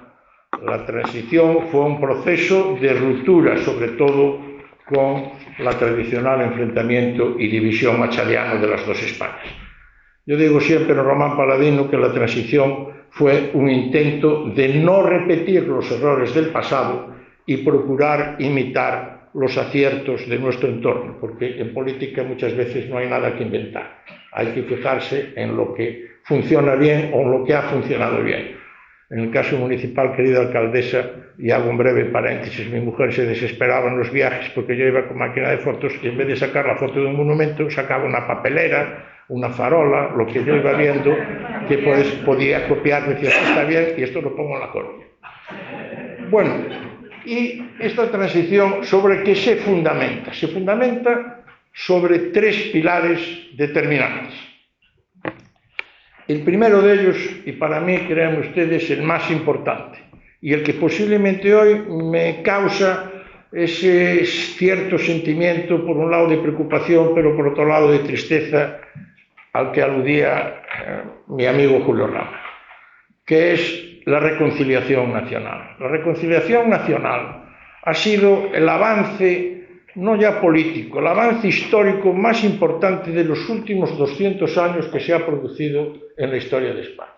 La transición fue un proceso de ruptura, sobre todo con la tradicional enfrentamiento y división machadiano de las dos Españas. Yo digo siempre en Román Paladino que la transición fue un intento de no repetir los errores del pasado y procurar imitar los aciertos de nuestro entorno, porque en política muchas veces no hay nada que inventar. Hay que fijarse en lo que funciona bien o en lo que ha funcionado bien. En el caso municipal, querida alcaldesa, y hago un breve paréntesis, mi mujer se desesperaba en los viajes porque yo iba con máquina de fotos y en vez de sacar la foto de un monumento, sacaba una papelera, una farola, lo que yo iba viendo, que pues podía copiar, decía, esto está bien y esto lo pongo en la colonia. Bueno, y esta transición, ¿sobre qué se fundamenta? Se fundamenta sobre tres pilares determinantes. El primero de ellos, y para mí, crean ustedes, el más importante, y el que posiblemente hoy me causa ese cierto sentimiento, por un lado de preocupación, pero por otro lado de tristeza, al que aludía mi amigo Julio Rama, que es la reconciliación nacional. La reconciliación nacional ha sido el avance, no ya político, el avance histórico más importante de los últimos 200 años que se ha producido en la historia de España.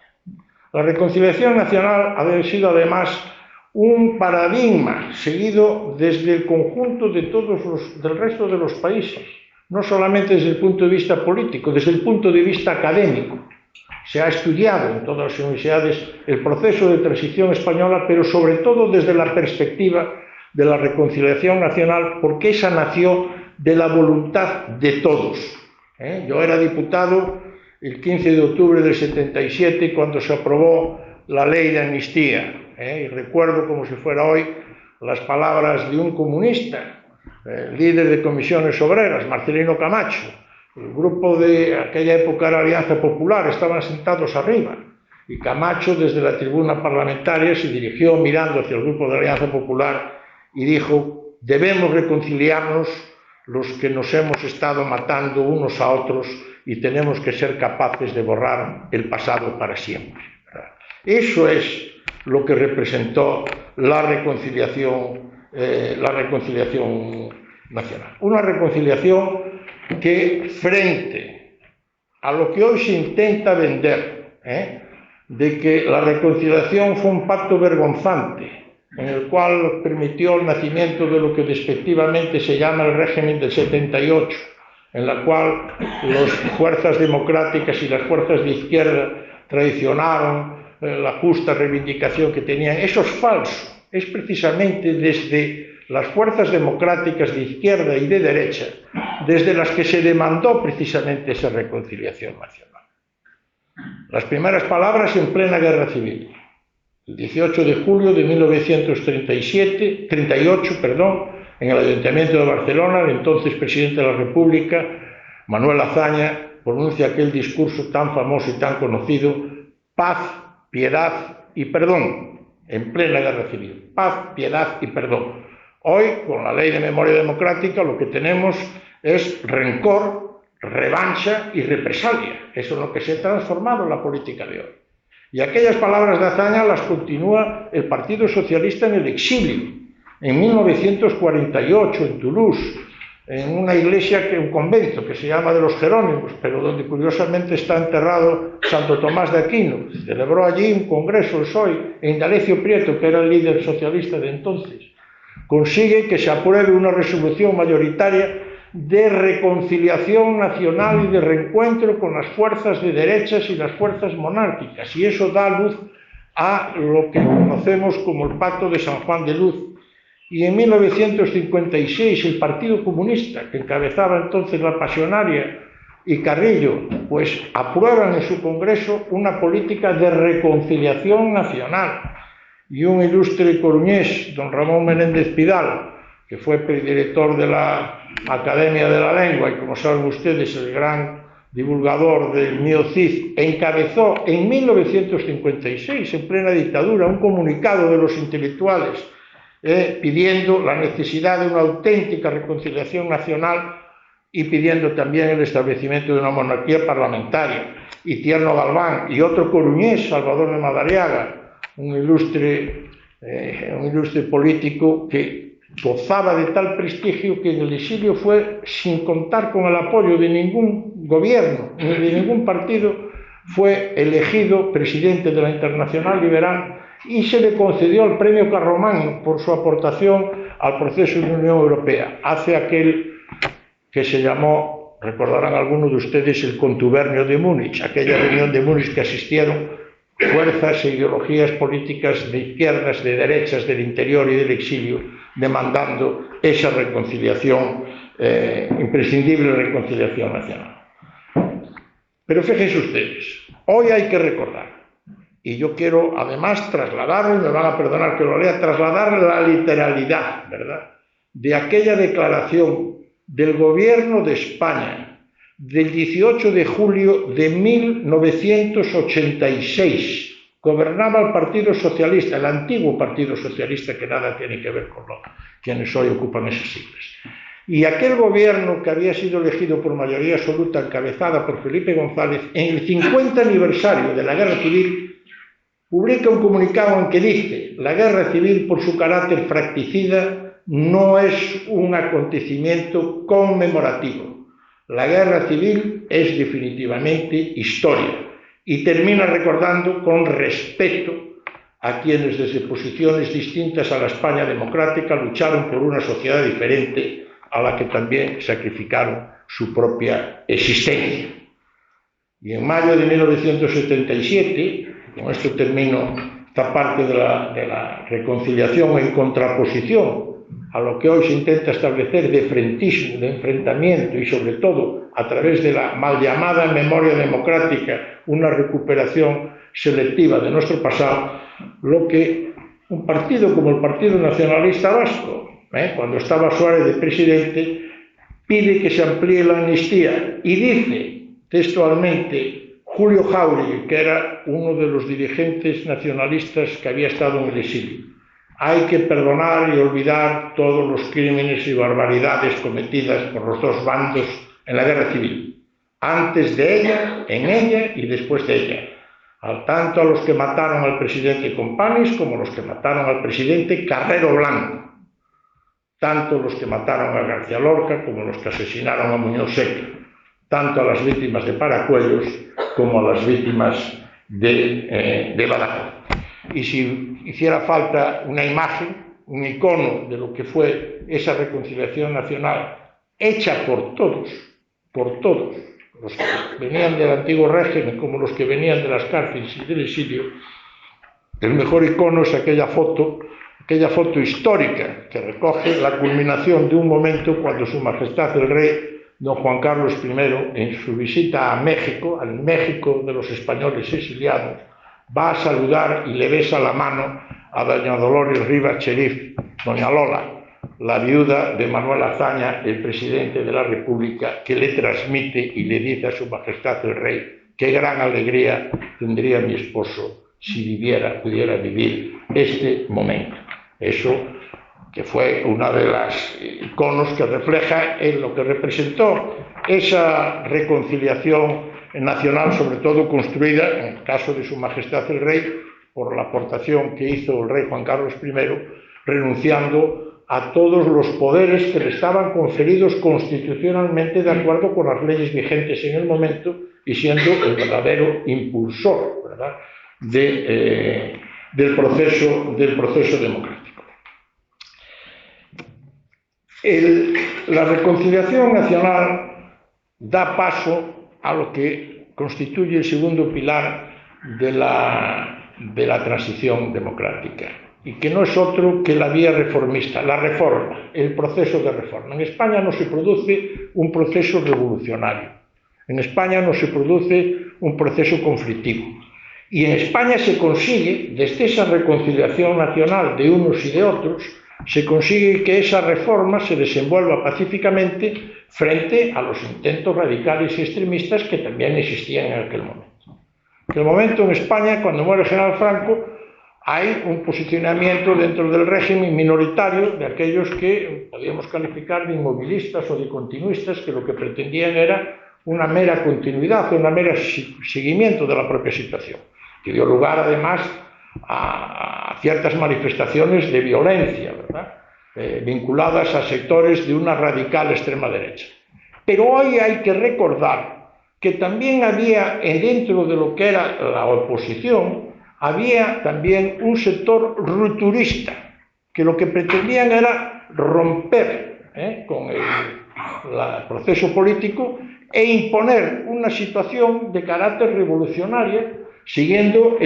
La reconciliación nacional ha sido además un paradigma seguido desde el conjunto de del resto de los países, no solamente desde el punto de vista político, desde el punto de vista académico. Se ha estudiado en todas las universidades el proceso de transición española, pero sobre todo desde la perspectiva de la reconciliación nacional, porque esa nació de la voluntad de todos. Yo era diputado el 15 de octubre del 77 cuando se aprobó la ley de amnistía, y recuerdo como si fuera hoy las palabras de un comunista, líder de comisiones obreras, Marcelino Camacho. El grupo de aquella época era Alianza Popular, estaban sentados arriba, y Camacho desde la tribuna parlamentaria se dirigió mirando hacia el grupo de Alianza Popular y dijo: debemos reconciliarnos los que nos hemos estado matando unos a otros y tenemos que ser capaces de borrar el pasado para siempre. Eso es lo que representó la reconciliación nacional. Una reconciliación que, frente a lo que hoy se intenta vender, de que la reconciliación fue un pacto vergonzante, en el cual permitió el nacimiento de lo que despectivamente se llama el régimen del 78, en la cual las fuerzas democráticas y las fuerzas de izquierda traicionaron la justa reivindicación que tenían. Eso es falso. Es precisamente desde las fuerzas democráticas de izquierda y de derecha desde las que se demandó precisamente esa reconciliación nacional. Las primeras palabras en plena guerra civil. El 18 de julio de 1938, en el Ayuntamiento de Barcelona, el entonces presidente de la República, Manuel Azaña, pronuncia aquel discurso tan famoso y tan conocido: paz, piedad y perdón, en plena guerra civil. Paz, piedad y perdón. Hoy, con la Ley de Memoria Democrática, lo que tenemos es rencor, revancha y represalia. Eso es lo que se ha transformado en la política de hoy. Y aquellas palabras de Azaña las continúa el Partido Socialista en el exilio. En 1948, en Toulouse, en una iglesia, un convento que se llama de los Jerónimos, pero donde curiosamente está enterrado Santo Tomás de Aquino. Celebró allí un congreso el PSOE, e Indalecio Prieto, que era el líder socialista de entonces, consigue que se apruebe una resolución mayoritaria de reconciliación nacional y de reencuentro con las fuerzas de derechas y las fuerzas monárquicas, y eso da luz a lo que conocemos como el Pacto de San Juan de Luz. Y en 1956 el Partido Comunista, que encabezaba entonces la Pasionaria y Carrillo, pues aprueban en su Congreso una política de reconciliación nacional. Y un ilustre coruñés, don Ramón Menéndez Pidal, que fue predirector de la Academia de la Lengua y, como saben ustedes, el gran divulgador del Mío Cid, encabezó en 1956, en plena dictadura, un comunicado de los intelectuales pidiendo la necesidad de una auténtica reconciliación nacional y pidiendo también el establecimiento de una monarquía parlamentaria. Y Tierno Galván y otro coruñés, Salvador de Madariaga, un ilustre político que gozaba de tal prestigio que en el exilio fue, sin contar con el apoyo de ningún gobierno ni de ningún partido, fue elegido presidente de la Internacional Liberal y se le concedió el premio Carlomagno por su aportación al proceso de Unión Europea. Hace aquel que se llamó, recordarán algunos de ustedes, el contubernio de Múnich, aquella reunión de Múnich que asistieron fuerzas e ideologías políticas de izquierdas, de derechas, del interior y del exilio, demandando esa reconciliación, imprescindible reconciliación nacional. Pero fíjense ustedes, hoy hay que recordar, y yo quiero además trasladarlo, y me van a perdonar que lo lea, trasladar la literalidad, ¿verdad?, de aquella declaración del Gobierno de España del 18 de julio de 1986. Gobernaba el Partido Socialista, el antiguo Partido Socialista, que nada tiene que ver con quienes hoy ocupan esas siglas. Y aquel gobierno, que había sido elegido por mayoría absoluta, encabezada por Felipe González, en el 50 aniversario de la Guerra Civil, publica un comunicado en que dice: la Guerra Civil, por su carácter fracticida, no es un acontecimiento conmemorativo. La Guerra Civil es definitivamente historia. Y termina recordando con respeto a quienes desde posiciones distintas a la España democrática lucharon por una sociedad diferente a la que también sacrificaron su propia existencia. Y en mayo de 1977, con esto termino esta parte de la reconciliación en contraposición a lo que hoy se intenta establecer de frentismo, de enfrentamiento y sobre todo a través de la mal llamada memoria democrática, una recuperación selectiva de nuestro pasado, lo que un partido como el Partido Nacionalista Vasco, cuando estaba Suárez de presidente, pide que se amplíe la amnistía y dice textualmente Julio Jáuregui, que era uno de los dirigentes nacionalistas que había estado en el exilio: hay que perdonar y olvidar todos los crímenes y barbaridades cometidas por los dos bandos en la Guerra Civil, antes de ella, en ella y después de ella, tanto a los que mataron al presidente Companys como a los que mataron al presidente Carrero Blanco, tanto los que mataron a García Lorca como los que asesinaron a Muñoz Seca, tanto a las víctimas de Paracuellos como a las víctimas de Badajoz. Y si hiciera falta una imagen, un icono de lo que fue esa reconciliación nacional hecha por todos, los que venían del antiguo régimen como los que venían de las cárceles y del exilio, el mejor icono es aquella foto histórica que recoge la culminación de un momento cuando Su Majestad el Rey don Juan Carlos I, en su visita a México, al México de los españoles exiliados, va a saludar y le besa la mano a doña Dolores Rivas Cherif, doña Lola, la viuda de Manuel Azaña, el presidente de la República, que le transmite y le dice a Su Majestad el Rey: qué gran alegría tendría mi esposo si pudiera vivir este momento. Eso que fue una de las iconos que refleja en lo que representó esa reconciliación nacional, sobre todo construida, en el caso de Su Majestad el Rey, por la aportación que hizo el rey Juan Carlos I, renunciando a todos los poderes que le estaban conferidos constitucionalmente de acuerdo con las leyes vigentes en el momento y siendo el verdadero impulsor, ¿verdad?, del proceso democrático. La reconciliación nacional da paso a lo que constituye el segundo pilar de la transición democrática, y que no es otro que la vía reformista, la reforma, el proceso de reforma. En España no se produce un proceso revolucionario, en España no se produce un proceso conflictivo, y en España se consigue, desde esa reconciliación nacional de unos y de otros, se consigue que esa reforma se desenvuelva pacíficamente frente a los intentos radicales y extremistas que también existían en aquel momento. En aquel momento en España, cuando muere el general Franco, hay un posicionamiento dentro del régimen minoritario de aquellos que podíamos calificar de inmovilistas o de continuistas, que lo que pretendían era una mera continuidad, un mero seguimiento de la propia situación, que dio lugar además a ciertas manifestaciones de violencia, ¿verdad?, vinculadas a sectores de una radical extrema derecha. Pero hoy hay que recordar que también había, dentro de lo que era la oposición, había también un sector rupturista, que lo que pretendían era romper con el proceso político e imponer una situación de carácter revolucionaria, siguiendo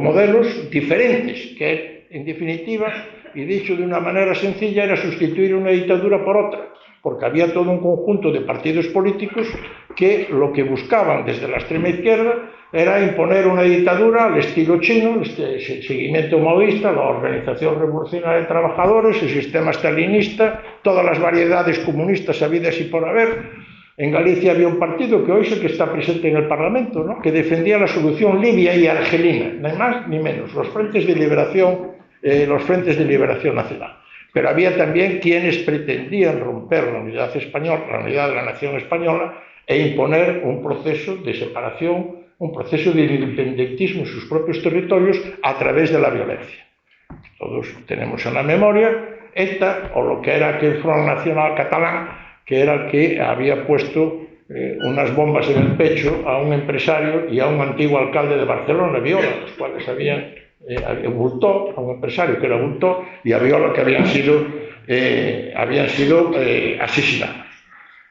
modelos diferentes, que en definitiva, y dicho de una manera sencilla, era sustituir una dictadura por otra, porque había todo un conjunto de partidos políticos que lo que buscaban desde la extrema izquierda era imponer una dictadura al estilo chino, el seguimiento maoísta, la Organización Revolucionaria de Trabajadores, el sistema stalinista, todas las variedades comunistas habidas y por haber. En Galicia había un partido que hoy es el que está presente en el Parlamento, ¿no?, que defendía la solución libia y argelina, ni más ni menos, los frentes de liberación nacional. Pero había también quienes pretendían romper la unidad española, la unidad de la nación española, e imponer un proceso de separación, un proceso de independentismo en sus propios territorios a través de la violencia. Todos tenemos en la memoria ETA, o lo que era aquel Front Nacional catalán, que era el que había puesto unas bombas en el pecho a un empresario y a un antiguo alcalde de Barcelona, Viola, los cuales habían Bultó, a un empresario que era Bultó, y a Viola, que habían sido asesinados.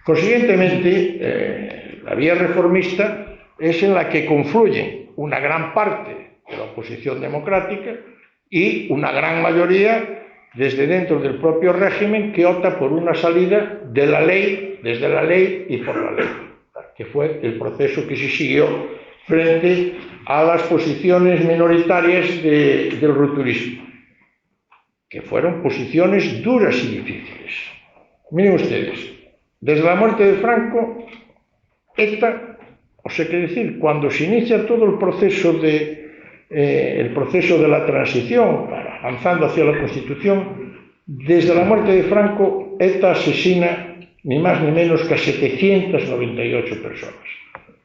Consiguientemente, la vía reformista es en la que confluyen una gran parte de la oposición democrática y una gran mayoría desde dentro del propio régimen, que opta por una salida de la ley, desde la ley y por la ley, que fue el proceso que se siguió frente a las posiciones minoritarias del rupturismo, que fueron posiciones duras y difíciles. Miren ustedes, desde la muerte de Franco, cuando se inicia todo el proceso de la transición, avanzando hacia la Constitución, desde la muerte de Franco, ETA asesina ni más ni menos que a 798 personas.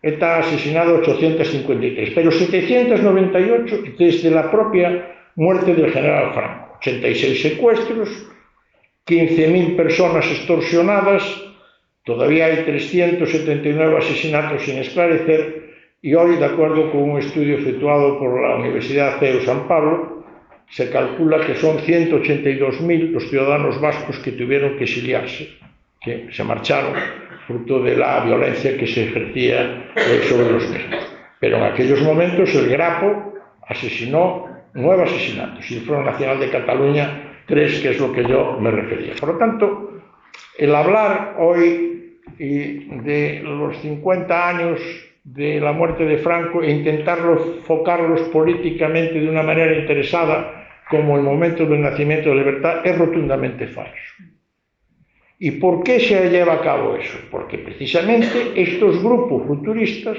ETA ha asesinado a 853, pero 798 desde la propia muerte del general Franco. 86 secuestros, 15.000 personas extorsionadas, todavía hay 379 asesinatos sin esclarecer, y hoy, de acuerdo con un estudio efectuado por la Universidad CEU San Pablo, se calcula que son 182.000 los ciudadanos vascos que tuvieron que exiliarse, que se marcharon fruto de la violencia que se ejercía sobre los mismos. Pero en aquellos momentos el Grapo asesinó 9 asesinatos y el Front Nacional de Cataluña 3, que es lo que yo me refería. Por lo tanto, el hablar hoy de los 50 años de la muerte de Franco e intentarlos enfocarlos políticamente de una manera interesada como el momento del nacimiento de la libertad es rotundamente falso. ¿Y por qué se lleva a cabo eso? Porque precisamente estos grupos rupturistas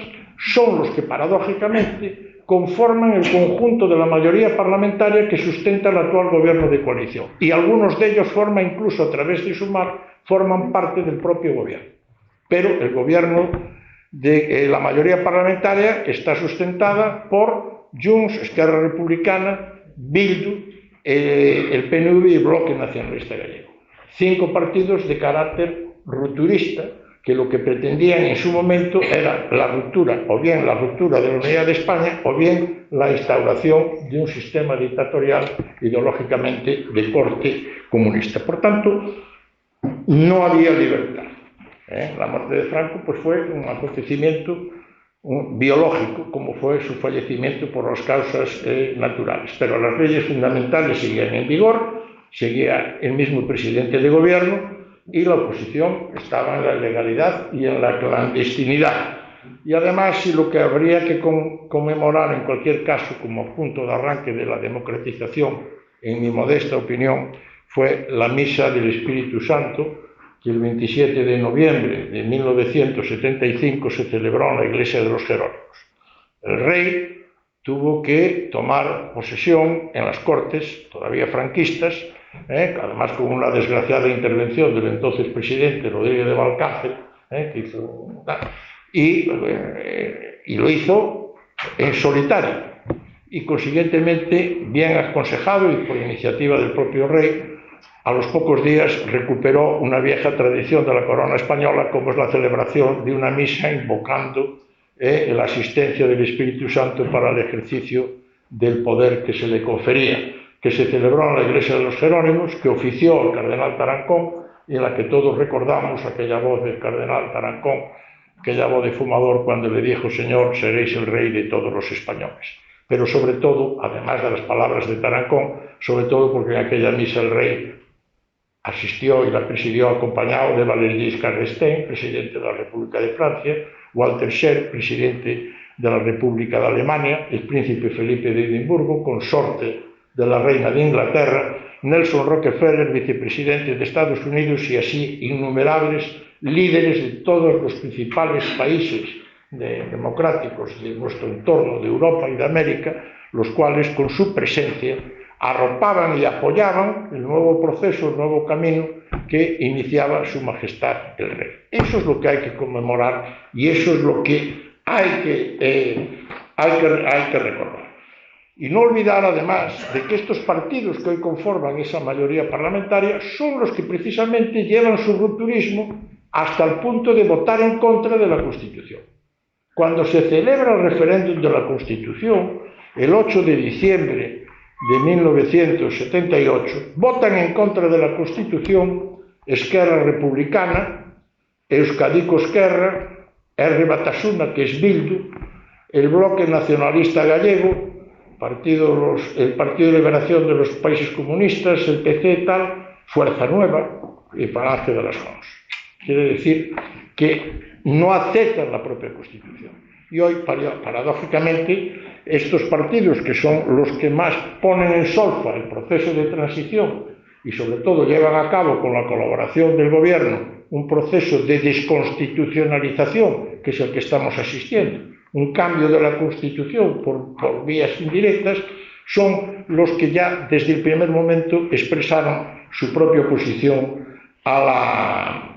son los que paradójicamente conforman el conjunto de la mayoría parlamentaria que sustenta el actual gobierno de coalición, y algunos de ellos forman, incluso a través de Sumar, forman parte del propio gobierno. Pero el gobierno de la mayoría parlamentaria está sustentada por Junts, Esquerra Republicana, Bildu, el PNV y el Bloque Nacionalista Gallego. 5 partidos de carácter rupturista, que lo que pretendían en su momento era la ruptura, o bien la ruptura de la unidad de España, o bien la instauración de un sistema dictatorial ideológicamente de corte comunista. Por tanto, no había libertad. La muerte de Franco pues, fue un acontecimiento biológico, como fue su fallecimiento por las causas naturales. Pero las leyes fundamentales seguían en vigor, seguía el mismo presidente de gobierno, y la oposición estaba en la ilegalidad y en la clandestinidad. Y además, si lo que habría que conmemorar en cualquier caso como punto de arranque de la democratización, en mi modesta opinión, fue la Misa del Espíritu Santo, que el 27 de noviembre de 1975 se celebró en la iglesia de los Jerónimos. El rey tuvo que tomar posesión en las Cortes, todavía franquistas, además con una desgraciada intervención del entonces presidente Rodríguez de Valcárcel, que hizo, y lo hizo en solitario, y consiguientemente, bien aconsejado y por iniciativa del propio rey, a los pocos días recuperó una vieja tradición de la corona española, como es la celebración de una misa invocando la asistencia del Espíritu Santo para el ejercicio del poder que se le confería, que se celebró en la iglesia de los Jerónimos, que ofició el cardenal Tarancón, y en la que todos recordamos aquella voz del cardenal Tarancón, aquella voz de fumador cuando le dijo: Señor, seréis el rey de todos los españoles. Pero sobre todo, además de las palabras de Tarancón, sobre todo porque en aquella misa el rey asistió y la presidió acompañado de Valéry Giscard d'Estaing, presidente de la República de Francia, Walter Scheel, presidente de la República de Alemania, el príncipe Felipe de Edimburgo, consorte de la reina de Inglaterra, Nelson Rockefeller, vicepresidente de Estados Unidos, y así innumerables líderes de todos los principales países democráticos de nuestro entorno, de Europa y de América, los cuales con su presencia arropaban y apoyaban el nuevo proceso, el nuevo camino que iniciaba Su Majestad el Rey. Eso es lo que hay que conmemorar y eso es lo que hay que recordar. Y no olvidar además de que estos partidos que hoy conforman esa mayoría parlamentaria son los que precisamente llevan su rupturismo hasta el punto de votar en contra de la Constitución. Cuando se celebra el referéndum de la Constitución, el 8 de diciembre de 1978, votan en contra de la Constitución Esquerra Republicana, Euskadiko Esquerra, R. Batasuna, que es Bildu, el Bloque Nacionalista Gallego, el Partido de Liberación de los Países Comunistas, el PC tal, Fuerza Nueva y Falange de las Jons. Quiere decir que no aceptan la propia Constitución. Y hoy, paradójicamente, estos partidos, que son los que más ponen en solfa el proceso de transición y sobre todo llevan a cabo con la colaboración del gobierno un proceso de desconstitucionalización, que es el que estamos asistiendo, un cambio de la Constitución por vías indirectas, son los que ya desde el primer momento expresaron su propia oposición al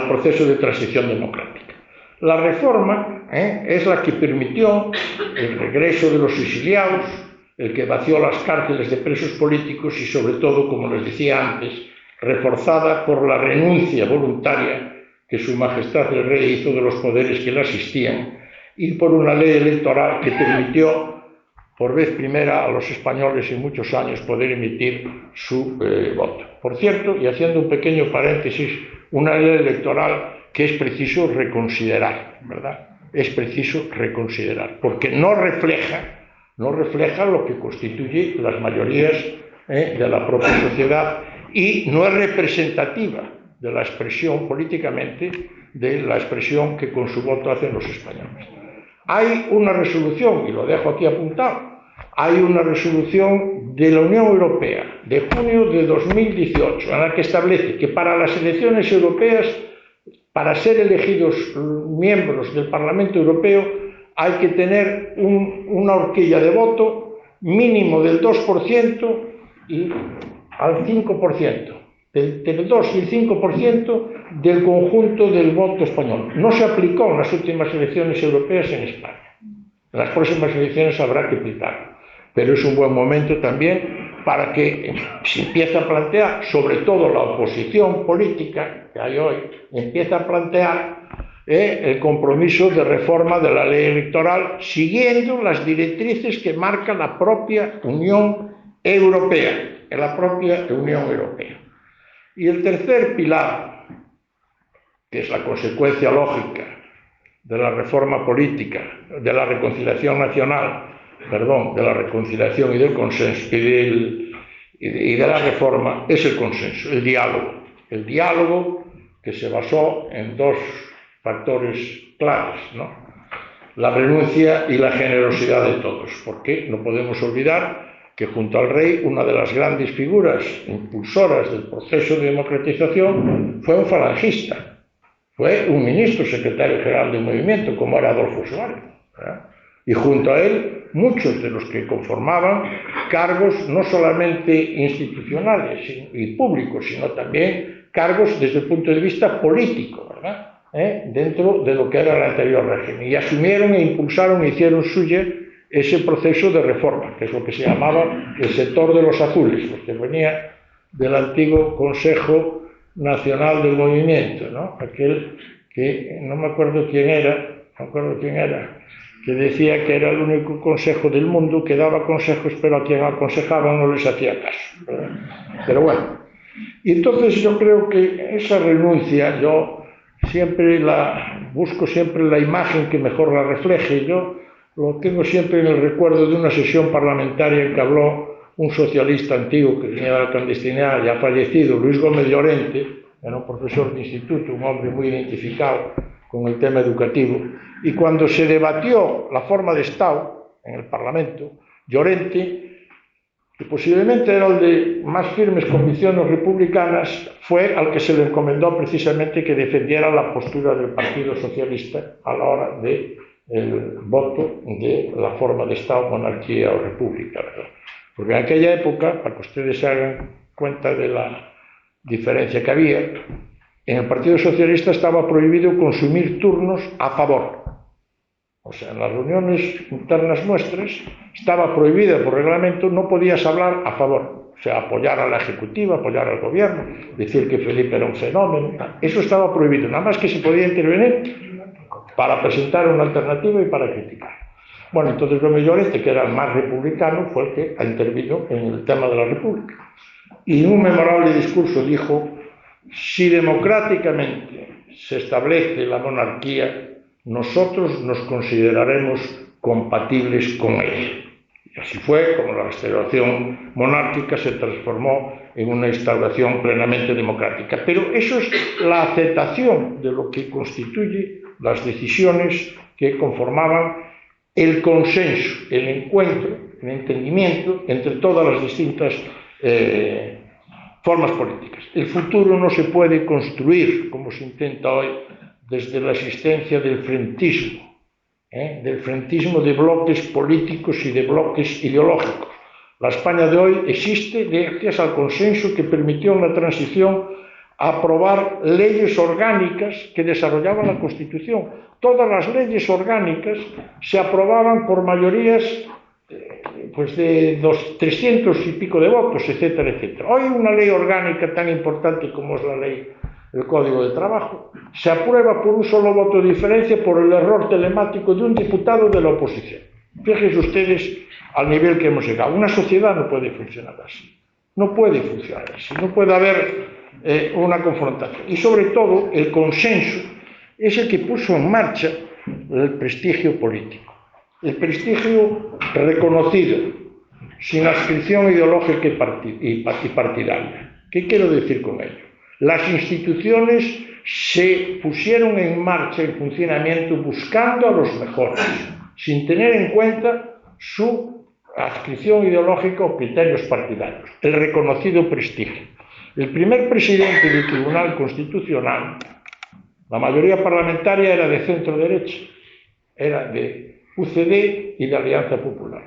proceso de transición democrática. La reforma es la que permitió el regreso de los exiliados, el que vació las cárceles de presos políticos y sobre todo, como les decía antes, reforzada por la renuncia voluntaria que Su Majestad el Rey hizo de los poderes que le asistían y por una ley electoral que permitió por vez primera a los españoles en muchos años poder emitir su voto. Por cierto, y haciendo un pequeño paréntesis, una ley electoral que es preciso reconsiderar, ¿verdad? Es preciso reconsiderar, porque no refleja lo que constituye las mayorías de la propia sociedad y no es representativa de la expresión políticamente, de la expresión que con su voto hacen los españoles. Hay una resolución, y lo dejo aquí apuntado, hay una resolución de la Unión Europea de junio de 2018 en la que establece que para las elecciones europeas, para ser elegidos miembros del Parlamento Europeo, hay que tener una horquilla de voto mínimo del 2% y al 5%. Del 2 y el 5% del conjunto del voto español. No se aplicó en las últimas elecciones europeas en España. En las próximas elecciones habrá que aplicarlo. Pero es un buen momento también para que se empiece a plantear, sobre todo la oposición política que hay hoy, empieza a plantear el compromiso de reforma de la ley electoral siguiendo las directrices que marca la propia Unión Europea, Y el tercer pilar, que es la consecuencia lógica de la reforma política, de la reconciliación nacional, de la reconciliación y del consenso y de la reforma, es el consenso, el diálogo. El diálogo que se basó en dos factores claves, ¿no? La renuncia y la generosidad de todos, porque no podemos olvidar que junto al rey una de las grandes figuras impulsoras del proceso de democratización fue un falangista, fue un ministro secretario general del movimiento, como era Adolfo Suárez, ¿verdad? Y junto a él muchos de los que conformaban cargos no solamente institucionales y públicos, sino también cargos desde el punto de vista político, ¿verdad? Dentro de lo que era el anterior régimen, y asumieron e impulsaron e hicieron suya ese proceso de reforma, que es lo que se llamaba el sector de los azules, porque venía del antiguo Consejo Nacional del Movimiento, ¿no? Aquel que no me acuerdo quién era, que decía que era el único consejo del mundo que daba consejos, pero a quien aconsejaban no les hacía caso, ¿verdad? Pero bueno, y entonces yo creo que esa renuncia, yo busco siempre la imagen que mejor la refleje. Yo lo tengo siempre en el recuerdo de una sesión parlamentaria en que habló un socialista antiguo que venía de la clandestinidad, ya fallecido, Luis Gómez Llorente, era un profesor de instituto, un hombre muy identificado con el tema educativo, y cuando se debatió la forma de Estado en el Parlamento, Llorente, que posiblemente era el de más firmes convicciones republicanas, fue al que se le encomendó precisamente que defendiera la postura del Partido Socialista a la hora del voto de la forma de Estado, monarquía o república, ¿verdad? Porque en aquella época, para que ustedes se hagan cuenta de la diferencia que había, en el Partido Socialista estaba prohibido consumir turnos a favor. O sea, en las reuniones internas nuestras estaba prohibida por reglamento, no podías hablar a favor, o sea, apoyar a la Ejecutiva, apoyar al Gobierno, decir que Felipe era un fenómeno, eso estaba prohibido, nada más que se podía intervenir para presentar una alternativa y para criticar. Bueno, entonces Gómez Llorente, que era el más republicano, fue el que ha intervenido en el tema de la República. Y en un memorable discurso dijo: si democráticamente se establece la monarquía, nosotros nos consideraremos compatibles con ella. Y así fue como la restauración monárquica se transformó en una instauración plenamente democrática. Pero eso es la aceptación de lo que constituye las decisiones que conformaban el consenso, el encuentro, el entendimiento entre todas las distintas formas políticas. El futuro no se puede construir, como se intenta hoy, desde la existencia del frentismo de bloques políticos y de bloques ideológicos. La España de hoy existe gracias al consenso que permitió en la transición aprobar leyes orgánicas que desarrollaban la Constitución. Todas las leyes orgánicas se aprobaban por mayorías de 300 y pico de votos, etcétera, etcétera. Hoy una ley orgánica tan importante como es la ley del Código de Trabajo se aprueba por un solo voto de diferencia por el error telemático de un diputado de la oposición. Fíjense ustedes al nivel que hemos llegado. Una sociedad no puede funcionar así. No puede funcionar así. No puede haber una confrontación. Y sobre todo el consenso es el que puso en marcha el prestigio político. El prestigio reconocido, sin adscripción ideológica y partidaria. ¿Qué quiero decir con ello? Las instituciones se pusieron en marcha, en funcionamiento, buscando a los mejores, sin tener en cuenta su adscripción ideológica o criterios partidarios. El reconocido prestigio. El primer presidente del Tribunal Constitucional, la mayoría parlamentaria era de centro-derecha, era de UCD y de Alianza Popular.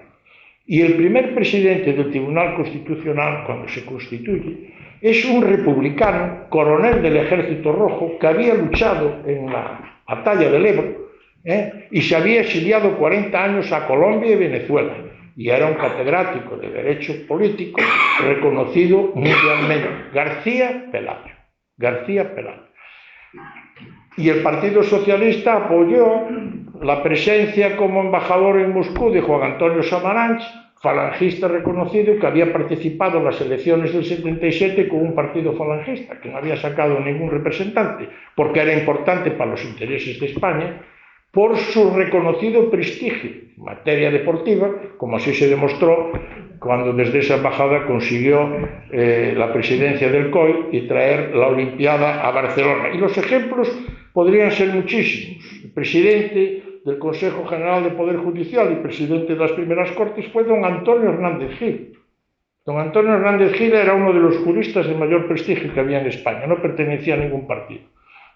Y el primer presidente del Tribunal Constitucional, cuando se constituye, es un republicano, coronel del Ejército Rojo, que había luchado en la batalla del Ebro y se había exiliado 40 años a Colombia y Venezuela. y era un catedrático de Derecho Político reconocido mundialmente, García Pelayo. Y el Partido Socialista apoyó la presencia como embajador en Moscú de Juan Antonio Samaranch, falangista reconocido, que había participado en las elecciones del 77 con un partido falangista, que no había sacado ningún representante, porque era importante para los intereses de España, por su reconocido prestigio en materia deportiva, como así se demostró cuando desde esa embajada consiguió la presidencia del COI y traer la Olimpiada a Barcelona. Y los ejemplos podrían ser muchísimos. El presidente del Consejo General de Poder Judicial y presidente de las primeras Cortes fue don Antonio Hernández Gil. Don Antonio Hernández Gil era uno de los juristas de mayor prestigio que había en España, no pertenecía a ningún partido.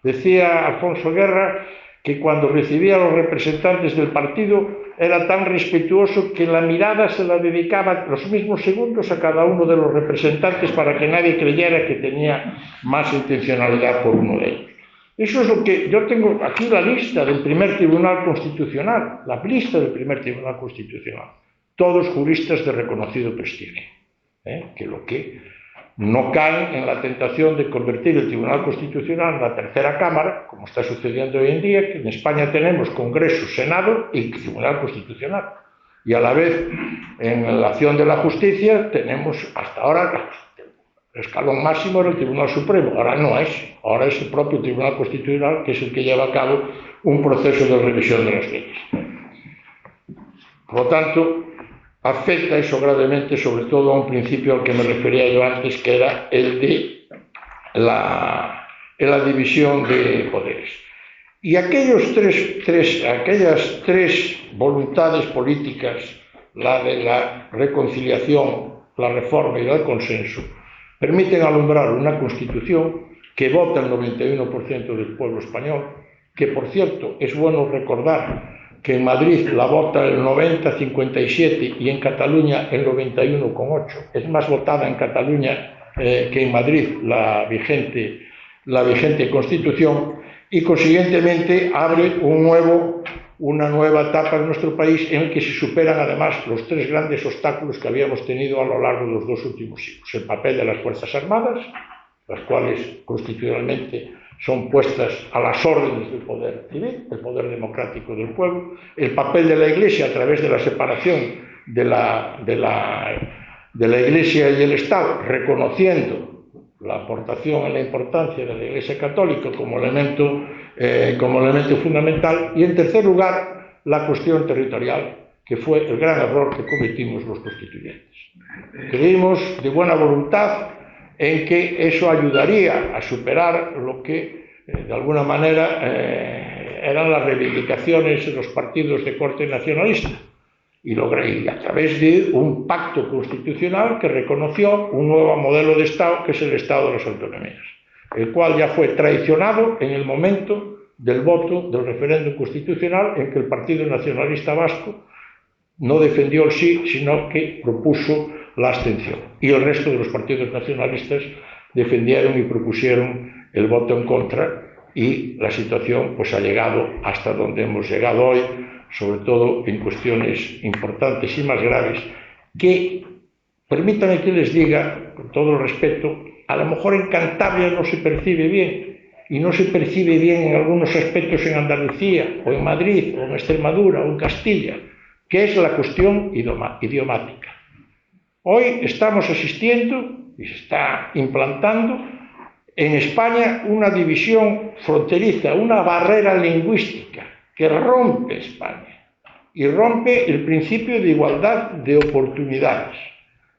Decía Alfonso Guerra que cuando recibía a los representantes del partido era tan respetuoso que la mirada se la dedicaba los mismos segundos a cada uno de los representantes para que nadie creyera que tenía más intencionalidad por uno de ellos. Eso es lo que yo tengo aquí, la lista del primer Tribunal Constitucional, la lista del primer Tribunal Constitucional, todos juristas de reconocido prestigio, que lo que no caen en la tentación de convertir el Tribunal Constitucional en la tercera Cámara, como está sucediendo hoy en día, que en España tenemos Congreso, Senado y Tribunal Constitucional. Y a la vez, en la acción de la justicia, tenemos hasta ahora el escalón máximo era el Tribunal Supremo, ahora no es, ahora es el propio Tribunal Constitucional que es el que lleva a cabo un proceso de revisión de las leyes. Por lo tanto, afecta eso gravemente, sobre todo a un principio al que me refería yo antes, que era el de la división de poderes. Y aquellas tres voluntades políticas, la de la reconciliación, la reforma y el consenso, permiten alumbrar una Constitución que vota el 91% del pueblo español, que por cierto es bueno recordar que en Madrid la vota el 90,57 y en Cataluña el 91,8. Es más votada en Cataluña que en Madrid la vigente Constitución y consiguientemente abre una nueva etapa en nuestro país en el que se superan además los tres grandes obstáculos que habíamos tenido a lo largo de los 2 últimos siglos. El papel de las Fuerzas Armadas, las cuales constitucionalmente son puestas a las órdenes del poder civil, del poder democrático del pueblo, el papel de la Iglesia a través de la separación de la Iglesia y el Estado, reconociendo la aportación y la importancia de la Iglesia Católica como elemento fundamental, y en tercer lugar la cuestión territorial, que fue el gran error que cometimos los constituyentes. Creímos de buena voluntad en que eso ayudaría a superar lo que de alguna manera eran las reivindicaciones de los partidos de corte nacionalista, y a través de un pacto constitucional que reconoció un nuevo modelo de Estado, que es el Estado de las autonomías, el cual ya fue traicionado en el momento del voto del referéndum constitucional, en que el Partido Nacionalista Vasco no defendió el sí, sino que propuso la abstención, y el resto de los partidos nacionalistas defendieron y propusieron el voto en contra, y la situación pues ha llegado hasta donde hemos llegado hoy, sobre todo en cuestiones importantes y más graves, que, permítanme que les diga, con todo el respeto, a lo mejor en Cantabria no se percibe bien, y no se percibe bien en algunos aspectos en Andalucía, o en Madrid, o en Extremadura, o en Castilla, que es la cuestión idiomática. Hoy estamos asistiendo, y se está implantando, en España una división fronteriza, una barrera lingüística que rompe España y rompe el principio de igualdad de oportunidades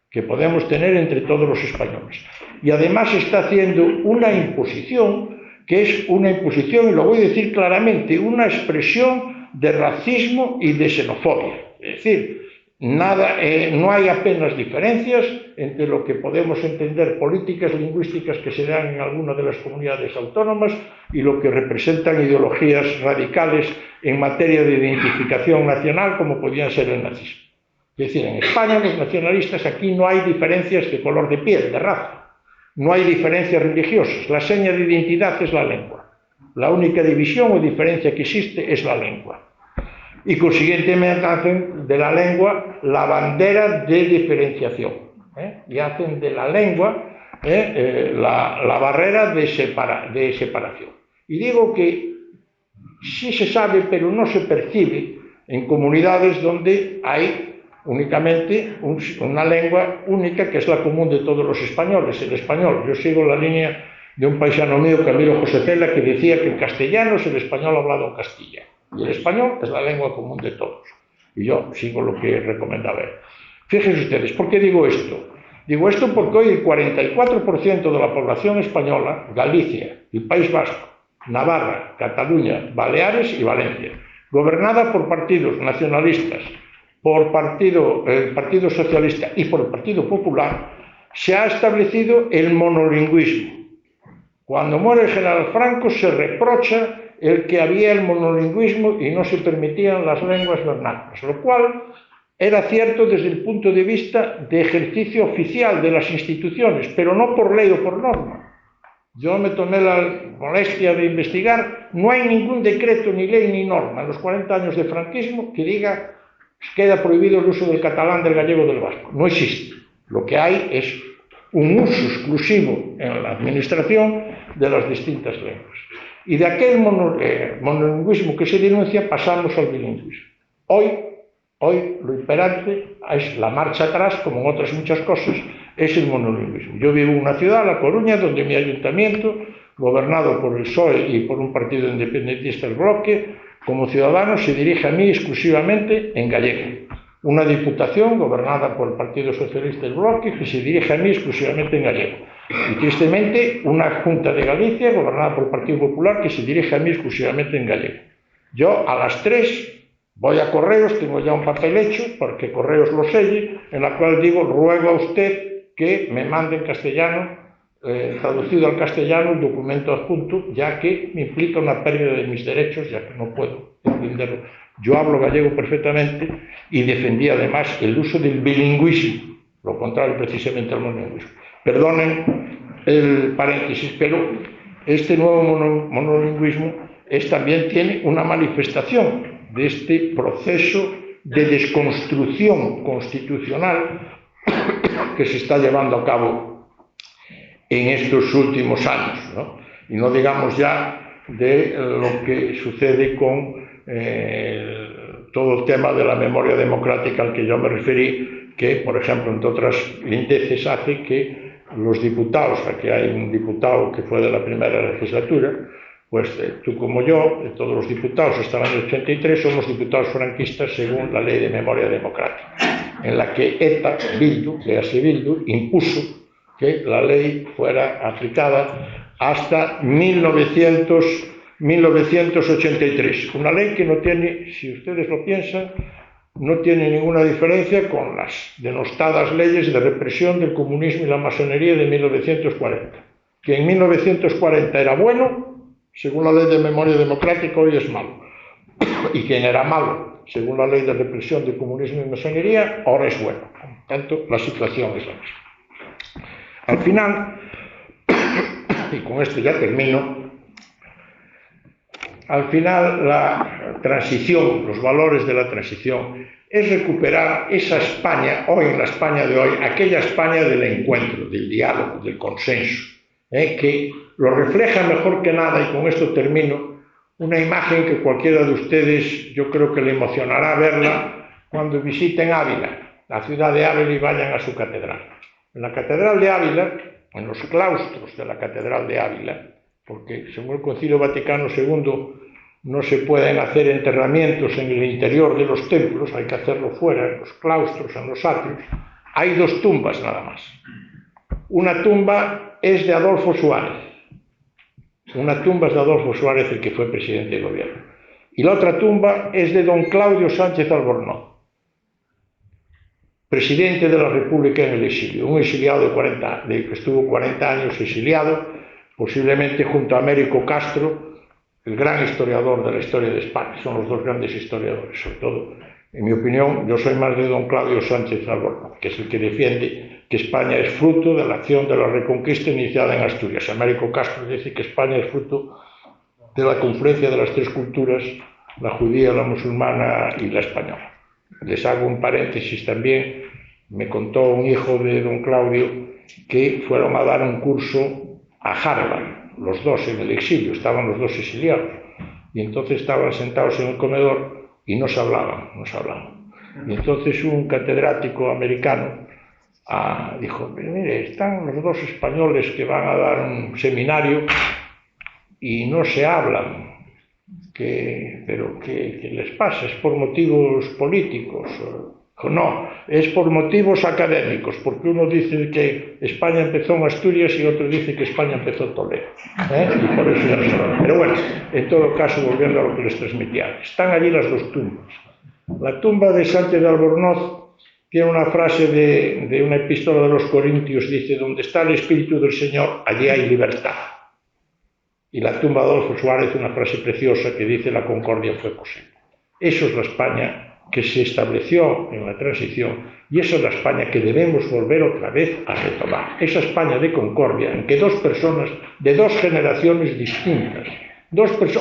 que podemos tener entre todos los españoles. Y además está haciendo una imposición que es una imposición, y lo voy a decir claramente, una expresión de racismo y de xenofobia. Es decir, no hay apenas diferencias entre lo que podemos entender políticas lingüísticas que se dan en alguna de las comunidades autónomas y lo que representan ideologías radicales en materia de identificación nacional, como podían ser el nazismo. Es decir, en España los nacionalistas, aquí no hay diferencias de color de piel, de raza, no hay diferencias religiosas, la seña de identidad es la lengua, la única división o diferencia que existe es la lengua. y consiguientemente hacen de la lengua la bandera de diferenciación, y hacen de la lengua la barrera de separación. Y digo que sí se sabe, pero no se percibe en comunidades donde hay únicamente una lengua única que es la común de todos los españoles, el español. Yo sigo la línea de un paisano mío, Camilo José Cela, que decía que el castellano es el español hablado en Castilla y el español es la lengua común de todos. Y yo sigo lo que recomendaba él. Fíjense ustedes, ¿por qué digo esto? Digo esto porque hoy el 44% de la población española, Galicia, el País Vasco, Navarra, Cataluña, Baleares y Valencia, gobernada por partidos nacionalistas, por el Partido Socialista y por el Partido Popular, se ha establecido el monolingüismo. Cuando muere el general Franco se reprocha el que había el monolingüismo y no se permitían las lenguas vernáculas, lo cual era cierto desde el punto de vista de ejercicio oficial de las instituciones, pero no por ley o por norma. Yo me tomé la molestia de investigar, no hay ningún decreto, ni ley, ni norma en los 40 años de franquismo que diga que queda prohibido el uso del catalán, del gallego, del vasco. No existe. Lo que hay es un uso exclusivo en la administración de las distintas lenguas. Y de aquel monolingüismo que se denuncia pasamos al bilingüismo. Hoy lo imperante es la marcha atrás, como en otras muchas cosas, es el monolingüismo. Yo vivo en una ciudad, La Coruña, donde mi ayuntamiento, gobernado por el PSOE y por un partido independentista, el Bloque, como ciudadano se dirige a mí exclusivamente en gallego. Una diputación gobernada por el Partido Socialista y el Bloque que se dirige a mí exclusivamente en gallego. Y tristemente una Junta de Galicia gobernada por el Partido Popular que se dirige a mí exclusivamente en gallego. Yo a las 3 voy a Correos, tengo ya un papel hecho porque Correos lo selle, en la cual digo, ruego a usted que me mande en castellano, traducido al castellano, el documento adjunto, ya que me implica una pérdida de mis derechos, ya que no puedo entenderlo. Yo hablo gallego perfectamente y defendí además el uso del bilingüismo, lo contrario precisamente al monolingüismo. Perdonen el paréntesis, pero este nuevo monolingüismo también tiene una manifestación de este proceso de desconstrucción constitucional que se está llevando a cabo en estos últimos años, ¿no? Y no digamos ya de lo que sucede con todo el tema de la memoria democrática al que yo me referí, que, por ejemplo, entre otras lindezes, hace que los diputados, aquí hay un diputado que fue de la primera legislatura, pues tú como yo, todos los diputados hasta el año 83 somos diputados franquistas según la ley de memoria democrática, en la que ETA, Bildu, impuso que la ley fuera aplicada hasta 1983. Una ley que no tiene, si ustedes lo piensan, no tiene ninguna diferencia con las denostadas leyes de represión del comunismo y la masonería de 1940. Que en 1940 era bueno, según la ley de memoria democrática, hoy es malo. Y quien era malo, según la ley de represión del comunismo y masonería, ahora es bueno. Por tanto, la situación es la misma. Al final, y con esto ya termino, al final la transición, los valores de la transición, es recuperar esa España, hoy en la España de hoy, aquella España del encuentro, del diálogo, del consenso, que lo refleja mejor que nada, y con esto termino, una imagen que cualquiera de ustedes yo creo que le emocionará verla cuando visiten Ávila, la ciudad de Ávila, y vayan a su catedral. En la catedral de Ávila, en los claustros de la catedral de Ávila, porque según el Concilio Vaticano II no se pueden hacer enterramientos en el interior de los templos, hay que hacerlo fuera, en los claustros, en los atrios, hay 2 tumbas nada más. Una tumba es de Adolfo Suárez, el que fue presidente de gobierno, y la otra tumba es de don Claudio Sánchez Albornoz, presidente de la República en el exilio, un exiliado que estuvo 40 años exiliado, posiblemente junto a Américo Castro, el gran historiador de la historia de España. Son los 2 grandes historiadores, sobre todo, en mi opinión, yo soy más de don Claudio Sánchez Albornoz, que es el que defiende que España es fruto de la acción de la reconquista iniciada en Asturias. Américo Castro dice que España es fruto de la confluencia de las 3 culturas la judía, la musulmana y la española. Les hago un paréntesis también. Me contó un hijo de don Claudio que fueron a dar un curso a Harvard, los dos en el exilio, estaban los dos exiliados, y entonces estaban sentados en el comedor y no se hablaban. Y entonces un catedrático americano dijo, mire, están los dos españoles que van a dar un seminario y no se hablan, pero ¿qué les pasa? ¿Es por motivos políticos? No, es por motivos académicos, porque uno dice que España empezó en Asturias y otro dice que España empezó en Toledo. Y por eso ya no se habla. Pero bueno, en todo caso, volviendo a lo que les transmitía, están allí las dos tumbas. La tumba de Sánchez de Albornoz tiene una frase de una epístola de los Corintios, dice, donde está el Espíritu del Señor, allí hay libertad. Y la tumba de Adolfo Suárez, una frase preciosa que dice, la concordia fue posible. Eso es la España que se estableció en la transición, y esa es la España que debemos volver otra vez a retomar. Esa España de concordia, en que dos personas de dos generaciones distintas,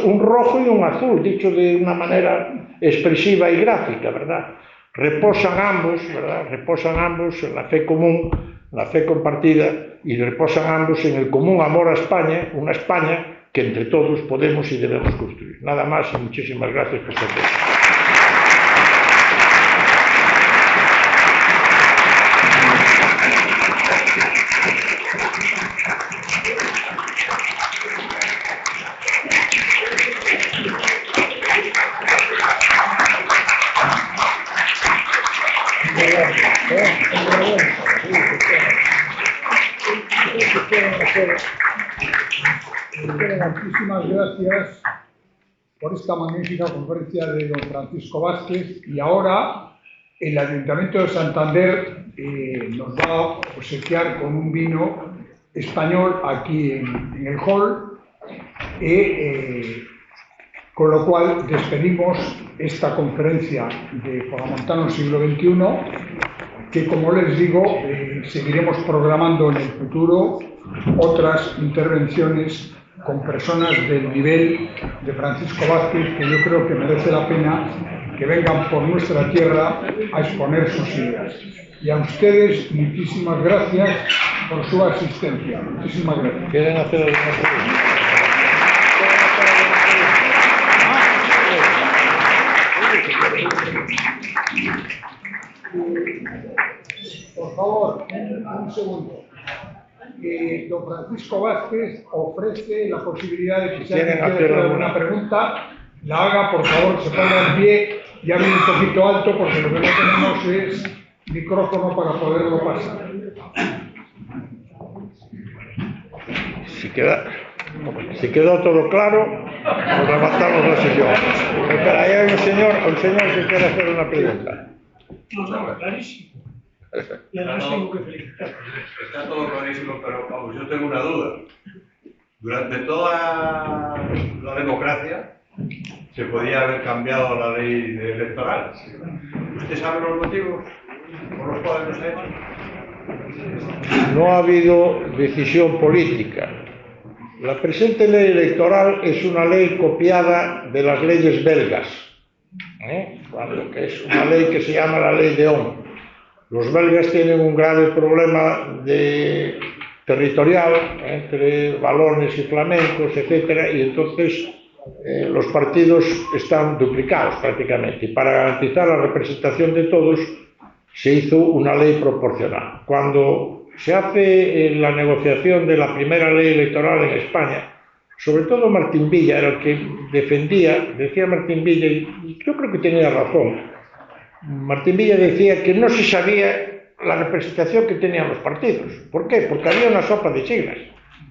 un rojo y un azul, dicho de una manera expresiva y gráfica, ¿verdad? Reposan ambos, ¿verdad? Reposan ambos en la fe común, la fe compartida, y reposan ambos en el común amor a España, una España que entre todos podemos y debemos construir. Nada más y muchísimas gracias por su atención. Muchísimas gracias por esta magnífica conferencia de don Francisco Vázquez, y ahora el Ayuntamiento de Santander nos va a obsequiar con un vino español aquí en el hall, con lo cual despedimos esta conferencia de Foramontanos siglo XXI, que como les digo, seguiremos programando en el futuro otras intervenciones con personas del nivel de Francisco Vázquez, que yo creo que merece la pena que vengan por nuestra tierra a exponer sus ideas. Y a ustedes, muchísimas gracias por su asistencia. Muchísimas gracias. ¿Quieren hacer alguna pregunta? Por favor, un segundo. Don Francisco Vázquez ofrece la posibilidad de que si alguien quiere hacer alguna pregunta, la haga, por favor, se ponga en pie y hable un poquito alto, porque lo que no tenemos es micrófono para poderlo pasar. Si quedó todo claro, nos levantamos la sesión. Pero ahí hay un señor que quiere hacer una pregunta. No, clarísimo. Y además tengo que felicitar. Está todo clarísimo, pero vamos, yo tengo una duda. Durante toda la democracia se podía haber cambiado la ley electoral. ¿Usted sabe los motivos por los cuales no se ha hecho? No ha habido decisión política. La presente ley electoral es una ley copiada de las leyes belgas, que es una ley que se llama la ley de Ohm. Los belgas tienen un grave problema territorial entre valones y flamencos, etcétera, y entonces los partidos están duplicados prácticamente. Y para garantizar la representación de todos se hizo una ley proporcional. Cuando se hace la negociación de la primera ley electoral en España, sobre todo Martín Villa era el que decía Martín Villa, y yo creo que tenía razón. Martín Villa decía que no se sabía la representación que tenían los partidos. ¿Por qué? Porque había una sopa de siglas.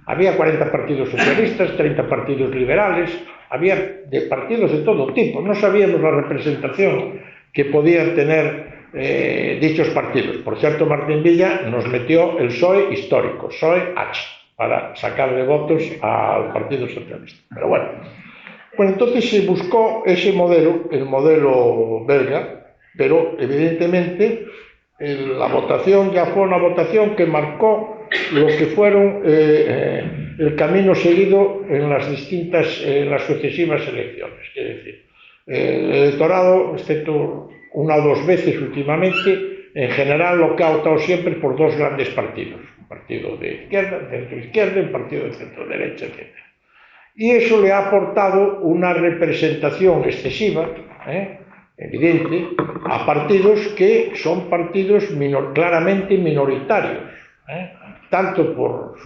Había 40 partidos socialistas, 30 partidos liberales, había de partidos de todo tipo. No sabíamos la representación que podían tener dichos partidos. Por cierto, Martín Villa nos metió el PSOE histórico, PSOE-H, para sacarle votos al Partido Socialista. Pero bueno, entonces se buscó ese modelo, el modelo belga, pero evidentemente la votación ya fue una votación que marcó lo que fueron el camino seguido en las sucesivas elecciones. Es decir, El electorado, excepto una o dos veces últimamente, en general lo que ha optado siempre es por dos grandes partidos, un partido de izquierda, centro-izquierda, un partido de centro-derecha, etc. Y eso le ha aportado una representación excesiva, evidente, a partidos que son partidos claramente minoritarios, tanto por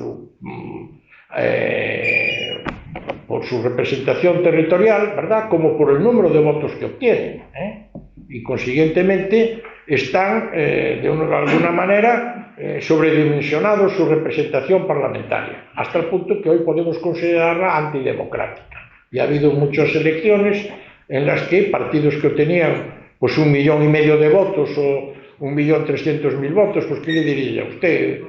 su representación territorial, ¿verdad?, como por el número de votos que obtienen, y consiguientemente están de alguna manera sobredimensionados su representación parlamentaria, hasta el punto que hoy podemos considerarla antidemocrática. Y ha habido muchas elecciones en las que partidos que obtenían pues 1,5 millones de votos o 1.300.000 votos, pues ¿qué le diría a usted?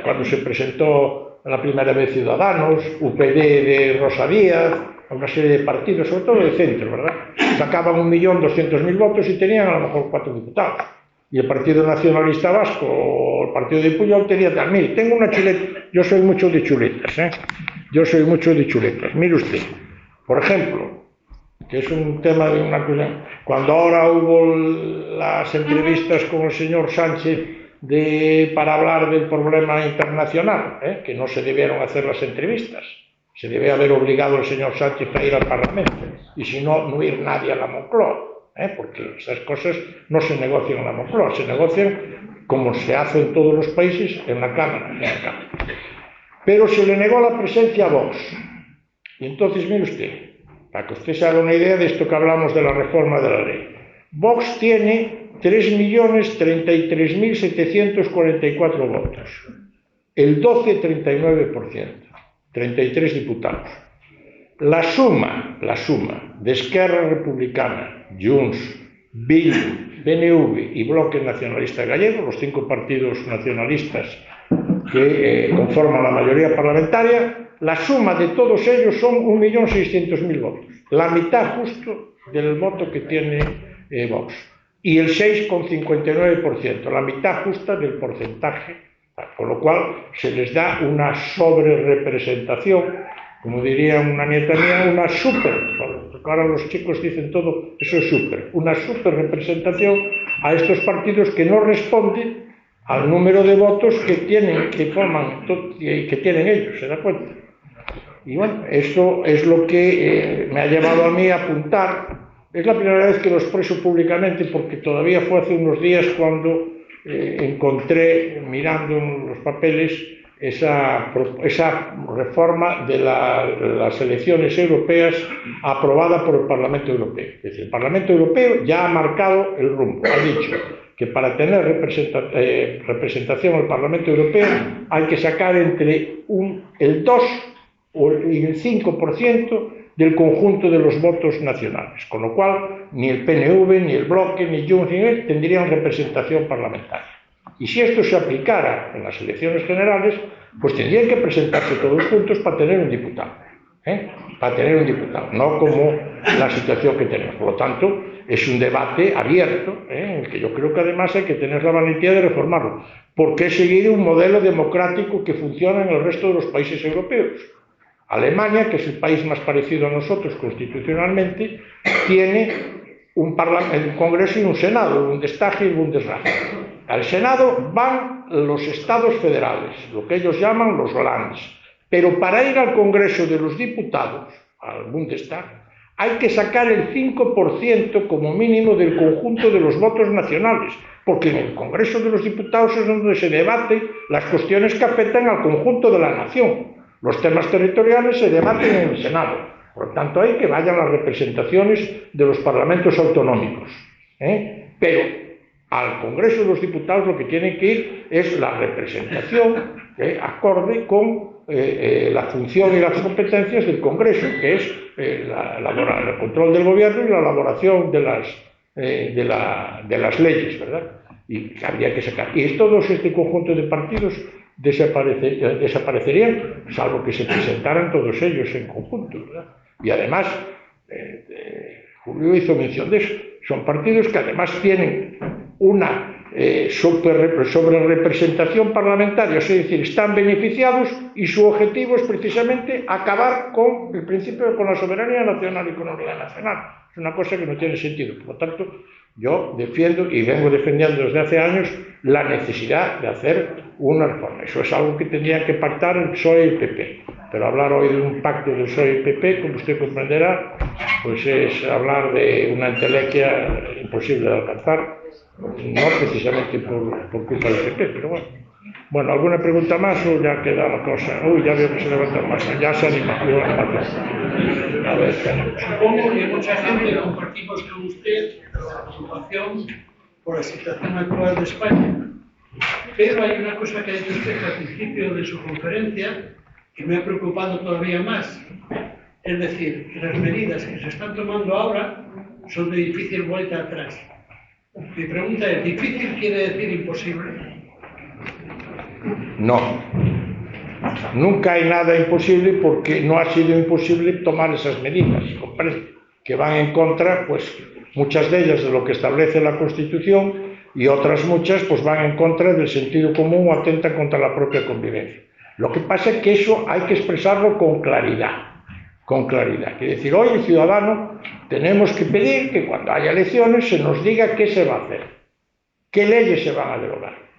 Cuando se presentó la primera vez Ciudadanos, UPD de Rosa Díaz, una serie de partidos, sobre todo de centro, ¿verdad? Sacaban 1.200.000 votos y tenían a lo mejor 4 diputados. Y el Partido Nacionalista Vasco o el Partido de Pujol tenía también. Tengo una chuleta, yo soy mucho de chuletas, Yo soy mucho de chuletas. Mire usted, por ejemplo, que es un tema de una cosa, cuando ahora hubo las entrevistas con el señor Sánchez para hablar del problema internacional, que no se debieron hacer las entrevistas, se debe haber obligado al señor Sánchez a ir al Parlamento, y si no, no ir nadie a la Moncloa, porque esas cosas no se negocian en la Moncloa, se negocian como se hace en todos los países, en la Cámara. Pero se le negó la presencia a Vox. Y entonces, mire usted, para que usted se haga una idea de esto que hablamos de la reforma de la ley, Vox tiene 3.033.744 votos, el 12,39%, 33 diputados. La suma de Esquerra Republicana, Junts, Bildu, PNV y Bloque Nacionalista Gallego, los 5 partidos nacionalistas que conforman la mayoría parlamentaria, la suma de todos ellos son 1.600.000 votos, la mitad justo del voto que tiene Vox, y el 6,59%, la mitad justa del porcentaje, con lo cual se les da una sobrerepresentación, como diría una nieta mía, una super, porque ahora los chicos dicen todo, eso es super, una super representación a estos partidos que no responden al número de votos que tienen ellos, ¿se da cuenta? Y bueno, esto es lo que me ha llevado a mí a apuntar. Es la primera vez que lo expreso públicamente, porque todavía fue hace unos días cuando encontré, mirando en los papeles, esa reforma de las elecciones europeas aprobada por el Parlamento Europeo. Es decir, el Parlamento Europeo ya ha marcado el rumbo, ha dicho que para tener representación en el Parlamento Europeo hay que sacar entre el 2 y el 5% del conjunto de los votos nacionales, con lo cual ni el PNV, ni el Bloque, ni Junts, ni él tendrían representación parlamentaria. Y si esto se aplicara en las elecciones generales, pues tendrían que presentarse todos juntos para tener un diputado, no como la situación que tenemos. Por lo tanto, es un debate abierto, en el que yo creo que además hay que tener la valentía de reformarlo, porque es seguir un modelo democrático que funciona en el resto de los países europeos. Alemania, que es el país más parecido a nosotros constitucionalmente, tiene un Congreso y un Senado, el Bundestag y el Bundesrat. Al Senado van los estados federales, lo que ellos llaman los Lands, pero para ir al Congreso de los Diputados, al Bundestag, hay que sacar el 5% como mínimo del conjunto de los votos nacionales, porque en el Congreso de los Diputados es donde se debaten las cuestiones que afectan al conjunto de la nación. Los temas territoriales se debaten en el Senado. Por lo tanto, hay que vayan las representaciones de los parlamentos autonómicos. Pero al Congreso de los Diputados lo que tiene que ir es la representación acorde con la función y las competencias del Congreso, que es el control del gobierno y la elaboración de las leyes, ¿verdad? Y habría que sacar. Y todo este conjunto de partidos desaparecerían, salvo que se presentaran todos ellos en conjunto, ¿verdad? Y además, Julio hizo mención de eso, son partidos que además tienen una sobre representación parlamentaria, es decir, están beneficiados y su objetivo es precisamente acabar con el principio, con la soberanía nacional y con la unidad nacional. Es una cosa que no tiene sentido. Por lo tanto, yo defiendo y vengo defendiendo desde hace años la necesidad de hacer una reforma. Eso es algo que tendrían que pactar el PSOE y el PP. Pero hablar hoy de un pacto del PSOE y el PP, como usted comprenderá, pues es hablar de una entelequia imposible de alcanzar, no precisamente por culpa del PP, pero bueno. Bueno, ¿alguna pregunta más o ya queda la cosa? Uy, ya veo que se levanta más, ya se anima. A ver, supongo que mucha gente compartimos con usted la preocupación por la situación actual de España. Pero hay una cosa que ha dicho usted al principio de su conferencia que me ha preocupado todavía más. Es decir, que las medidas que se están tomando ahora son de difícil vuelta atrás. Mi pregunta es, ¿difícil quiere decir imposible? No. Nunca hay nada imposible porque no ha sido imposible tomar esas medidas, comprende, que van en contra, pues muchas de ellas de lo que establece la Constitución y otras muchas pues van en contra del sentido común o atentan contra la propia convivencia. Lo que pasa es que eso hay que expresarlo con claridad. Con claridad. Quiere decir, hoy el ciudadano tenemos que pedir que cuando haya elecciones se nos diga qué se va a hacer, qué leyes se van a derogar.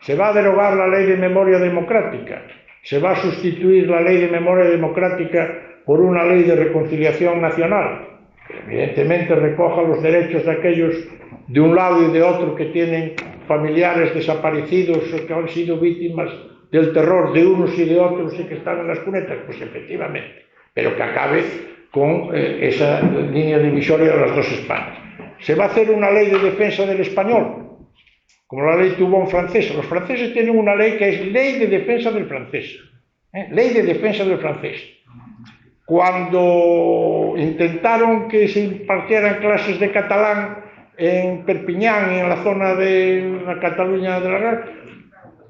¿Se va a derogar la ley de memoria democrática? ¿Se va a sustituir la ley de memoria democrática por una ley de reconciliación nacional? Que evidentemente recoja los derechos de aquellos de un lado y de otro que tienen familiares desaparecidos o que han sido víctimas del terror de unos y de otros y que están en las cunetas. Pues efectivamente, pero que acabe con esa línea divisoria de las dos Españas. ¿Se va a hacer una ley de defensa del español? Como la ley Toubon francesa. Los franceses tienen una ley que es Ley de Defensa del Francés. Ley de Defensa del Francés. Cuando intentaron que se impartieran clases de catalán en Perpiñán y en la zona de la Cataluña de la Real,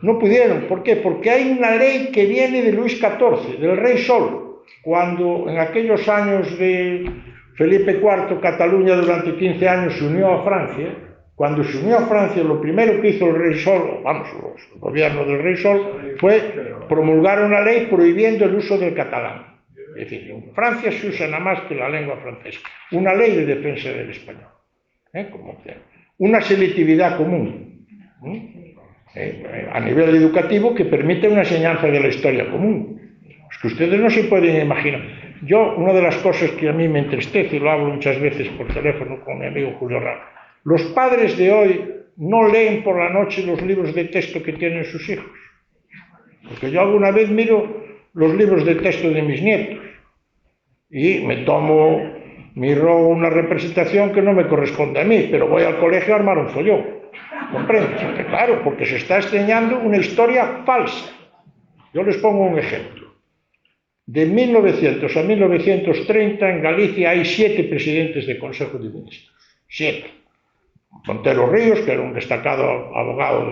no pudieron. ¿Por qué? Porque hay una ley que viene de Luis XIV, del rey Sol. Cuando en aquellos años de Felipe IV, Cataluña durante 15 años se unió a Francia. Cuando se unió a Francia, lo primero que hizo el rey Sol, el gobierno del rey Sol, fue promulgar una ley prohibiendo el uso del catalán. Es decir, en Francia se usa nada más que la lengua francesa. Una ley de defensa del español. Una selectividad común. A nivel educativo que permite una enseñanza de la historia común. Es que ustedes no se pueden imaginar. Yo, una de las cosas que a mí me entristece, y lo hablo muchas veces por teléfono con mi amigo Julio Rama, los padres de hoy no leen por la noche los libros de texto que tienen sus hijos. Porque yo alguna vez miro los libros de texto de mis nietos y me robo una representación que no me corresponde a mí, pero voy al colegio a armar un follón. ¿Comprendes? Claro, porque se está enseñando una historia falsa. Yo les pongo un ejemplo. De 1900 a 1930 en Galicia hay 7 presidentes de Consejo de Ministros. 7. Montero Ríos, que era un destacado abogado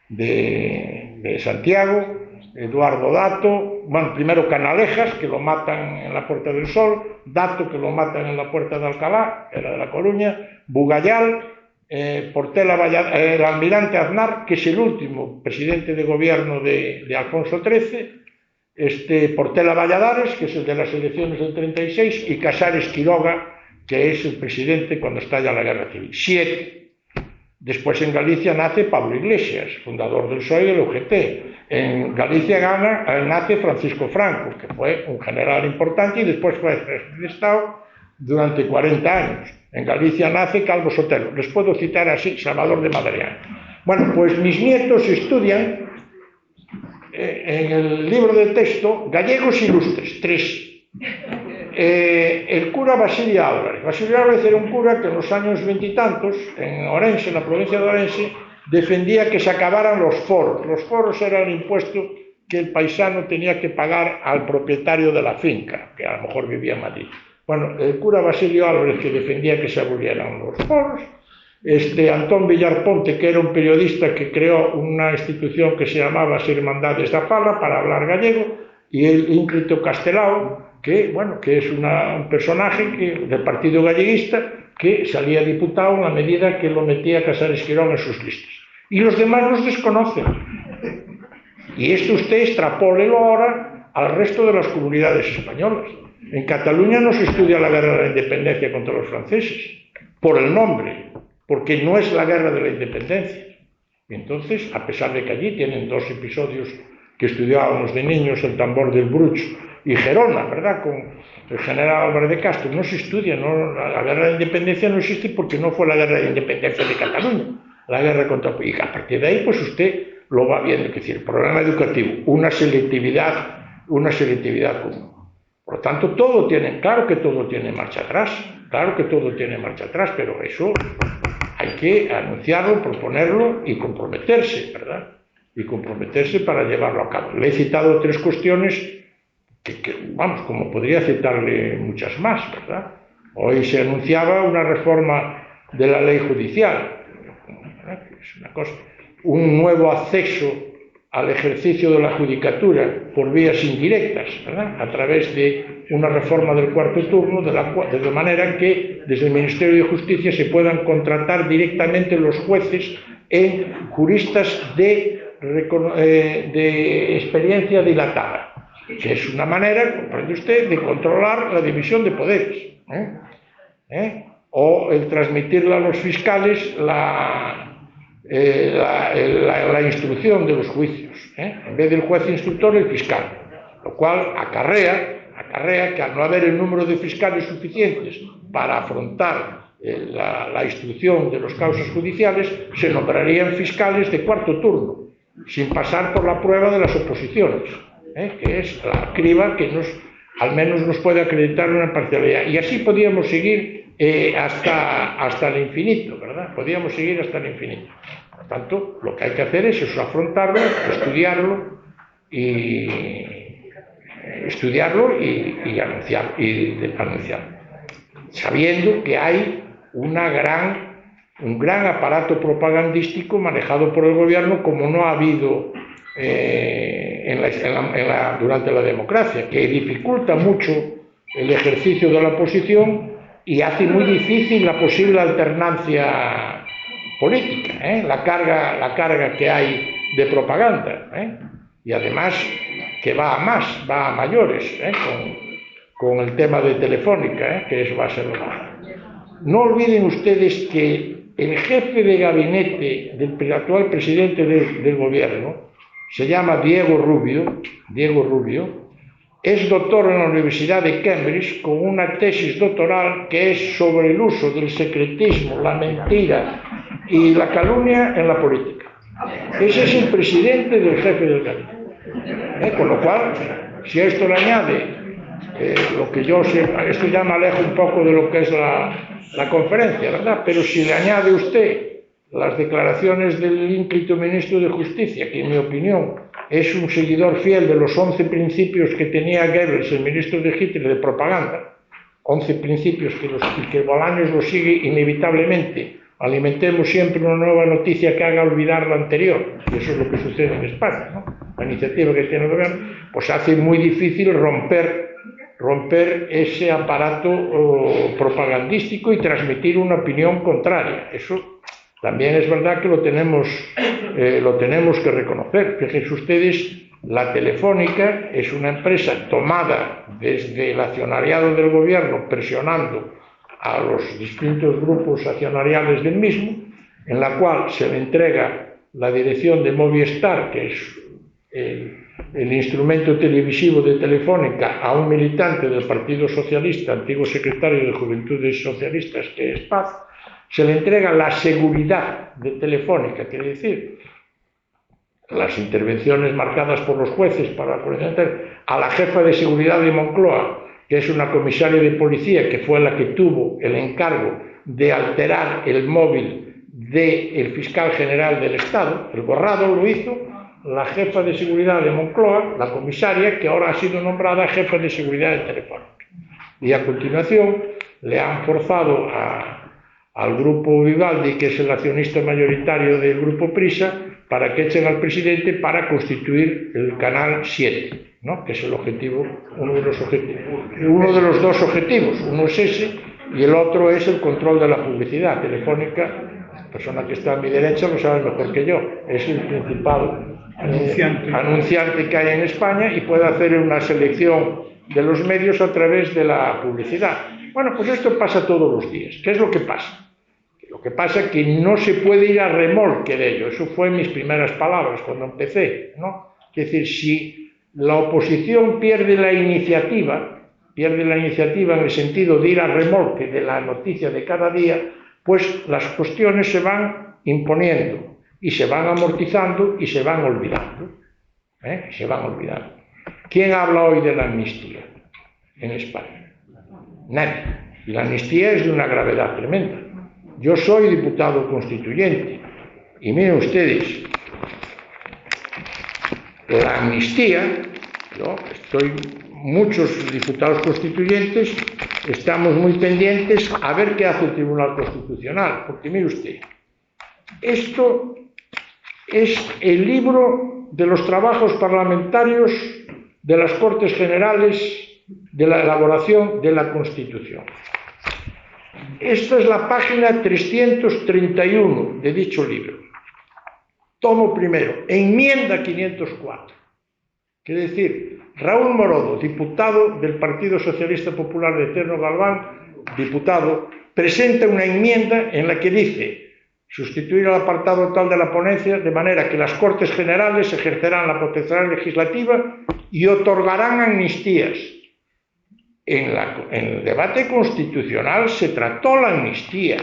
de Santiago, Eduardo Dato, bueno, primero Canalejas, que lo matan en la Puerta del Sol, Dato, que lo matan en la Puerta de Alcalá, que era de La Coruña, Bugallal, el almirante Aznar, que es el último presidente de gobierno de Alfonso XIII, Portela Valladares, que es el de las elecciones del 36, y Casares Quiroga, que es el presidente cuando estalla la Guerra Civil. 7. Después en Galicia nace Pablo Iglesias, fundador del PSOE y del UGT. En Galicia nace Francisco Franco, que fue un general importante y después fue jefe de Estado durante 40 años. En Galicia nace Calvo Sotelo. Les puedo citar así, Salvador de Madariaga. Bueno, pues mis nietos estudian en el libro de texto Gallegos Ilustres, 3. El cura Basilio Álvarez. Basilio Álvarez era un cura que en los años 20 y tantos, en Orense, en la provincia de Orense, defendía que se acabaran los foros. Los foros eran el impuesto que el paisano tenía que pagar al propietario de la finca, que a lo mejor vivía en Madrid. Bueno, el cura Basilio Álvarez, que defendía que se abolieran los foros, Antón Villar Ponte, que era un periodista que creó una institución que se llamaba As Irmandades da Fala para hablar gallego, y el Ínclito Castelao, que es un personaje del Partido Galleguista, que salía diputado en la medida que lo metía Casares Quirón en sus listas. Y los demás los desconocen. Y esto usted extrapólelo ahora al resto de las comunidades españolas. En Cataluña no se estudia la guerra de la independencia contra los franceses, por el nombre, porque no es la guerra de la independencia. Entonces, a pesar de que allí tienen dos episodios que estudiábamos de niños, el tambor del Bruch y Gerona, ¿verdad?, con el general Álvarez de Castro, no se estudia, ¿no? La guerra de independencia no existe porque no fue la guerra de independencia de Cataluña, la guerra contra... Y a partir de ahí, pues usted lo va viendo, es decir, el programa educativo, una selectividad común. Por lo tanto, todo tiene, claro que todo tiene marcha atrás, pero eso hay que anunciarlo, proponerlo y comprometerse, ¿verdad? Y comprometerse para llevarlo a cabo. Le he citado tres cuestiones vamos, como podría citarle muchas más, ¿verdad? Hoy se anunciaba una reforma de la ley judicial, ¿verdad? Es una cosa, un nuevo acceso al ejercicio de la judicatura por vías indirectas, ¿verdad?, a través de una reforma del cuarto turno, de manera que desde el Ministerio de Justicia se puedan contratar directamente los jueces en juristas de experiencia dilatada, que es una manera, comprende usted, de controlar la división de poderes, o el transmitirle a los fiscales la instrucción de los juicios, en vez del juez instructor, el fiscal, lo cual acarrea que al no haber el número de fiscales suficientes para afrontar la instrucción de las causas judiciales, se nombrarían fiscales de cuarto turno, sin pasar por la prueba de las oposiciones, que es la criba que al menos nos puede acreditar una imparcialidad. Y así podíamos seguir hasta el infinito, ¿verdad? Podíamos seguir hasta el infinito. Por lo tanto, lo que hay que hacer es eso, afrontarlo, estudiarlo y anunciarlo, sabiendo que hay un gran aparato propagandístico manejado por el gobierno, como no ha habido durante la democracia, que dificulta mucho el ejercicio de la oposición y hace muy difícil la posible alternancia política, la carga que hay de propaganda, y además que va a mayores, con el tema de Telefónica, que eso va a ser lo más. No olviden ustedes que el jefe de gabinete del actual presidente del gobierno se llama Diego Rubio, es doctor en la Universidad de Cambridge con una tesis doctoral que es sobre el uso del secretismo, la mentira y la calumnia en la política. Ese es el presidente del jefe del gabinete. Con lo cual, si a esto le añade lo que yo sé, esto ya me aleja un poco de lo que es la conferencia, ¿verdad? Pero si le añade usted las declaraciones del ínclito ministro de Justicia, que en mi opinión es un seguidor fiel de los 11 principios que tenía Goebbels, el ministro de Hitler, de propaganda, 11 principios que Bolaños los sigue inevitablemente. Alimentemos siempre una nueva noticia que haga olvidar la anterior, y eso es lo que sucede en España, ¿no? La iniciativa que tiene el gobierno, pues hace muy difícil romper ese aparato propagandístico y transmitir una opinión contraria. Eso también es verdad que lo tenemos que reconocer. Fíjense ustedes, la Telefónica es una empresa tomada desde el accionariado del gobierno, presionando a los distintos grupos accionariales del mismo, en la cual se le entrega la dirección de Movistar, que es el instrumento televisivo de Telefónica, a un militante del Partido Socialista, antiguo secretario de Juventudes Socialistas, que es Paz. Se le entrega la seguridad de Telefónica, quiere decir, las intervenciones marcadas por los jueces a la jefa de seguridad de Moncloa, que es una comisaria de policía que fue la que tuvo el encargo de alterar el móvil del fiscal general del Estado. El borrado lo hizo la jefa de seguridad de Moncloa, la comisaria, que ahora ha sido nombrada jefa de seguridad de Telefónica. Y a continuación le han forzado al grupo Vivaldi, que es el accionista mayoritario del grupo Prisa, para que echen al presidente para constituir el canal 7, ¿no? Que es el objetivo, uno de los dos objetivos. Uno es ese y el otro es el control de la publicidad. Telefónica, la persona que está a mi derecha lo sabe mejor que yo, es el principal anunciante que hay en España y puede hacer una selección de los medios a través de la publicidad. Bueno, pues esto pasa todos los días. ¿Qué es lo que pasa? Lo que pasa es que no se puede ir a remolque de ello. Eso fue mis primeras palabras cuando empecé, ¿no? Es decir, si la oposición pierde la iniciativa en el sentido de ir a remolque de la noticia de cada día, pues las cuestiones se van imponiendo y se van amortizando y se van olvidando. Se van olvidando. ¿Quién habla hoy de la amnistía en España? Nadie. Y la amnistía es de una gravedad tremenda. Yo soy diputado constituyente y miren ustedes, la amnistía, muchos diputados constituyentes estamos muy pendientes a ver qué hace el Tribunal Constitucional, porque mire usted, esto es el libro de los trabajos parlamentarios de las Cortes Generales de la elaboración de la Constitución. Esta es la página 331 de dicho libro. Tomo primero, enmienda 504. Quiere decir, Raúl Morodo, diputado del Partido Socialista Popular de Eterno Galván, diputado, presenta una enmienda en la que dice sustituir el apartado tal de la ponencia de manera que las Cortes Generales ejercerán la potestad legislativa y otorgarán amnistías. En el debate constitucional se trató la amnistía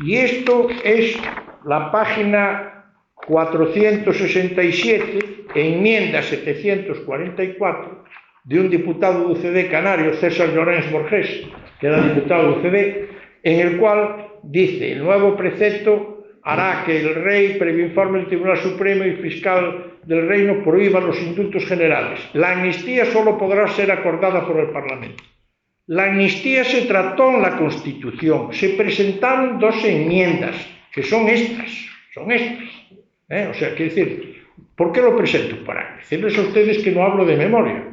y esto es la página 467, enmienda 744 de un diputado de UCD canario, César Llorens Borges, que era diputado de UCD, en el cual dice: el nuevo precepto hará que el rey, previo informe del Tribunal Supremo y fiscal del Reino, prohíba los indultos generales. La amnistía solo podrá ser acordada por el Parlamento. La amnistía se trató en la Constitución, se presentaron dos enmiendas, que son estas. O sea, quiero decir, ¿por qué lo presento? Para decirles a ustedes que no hablo de memoria,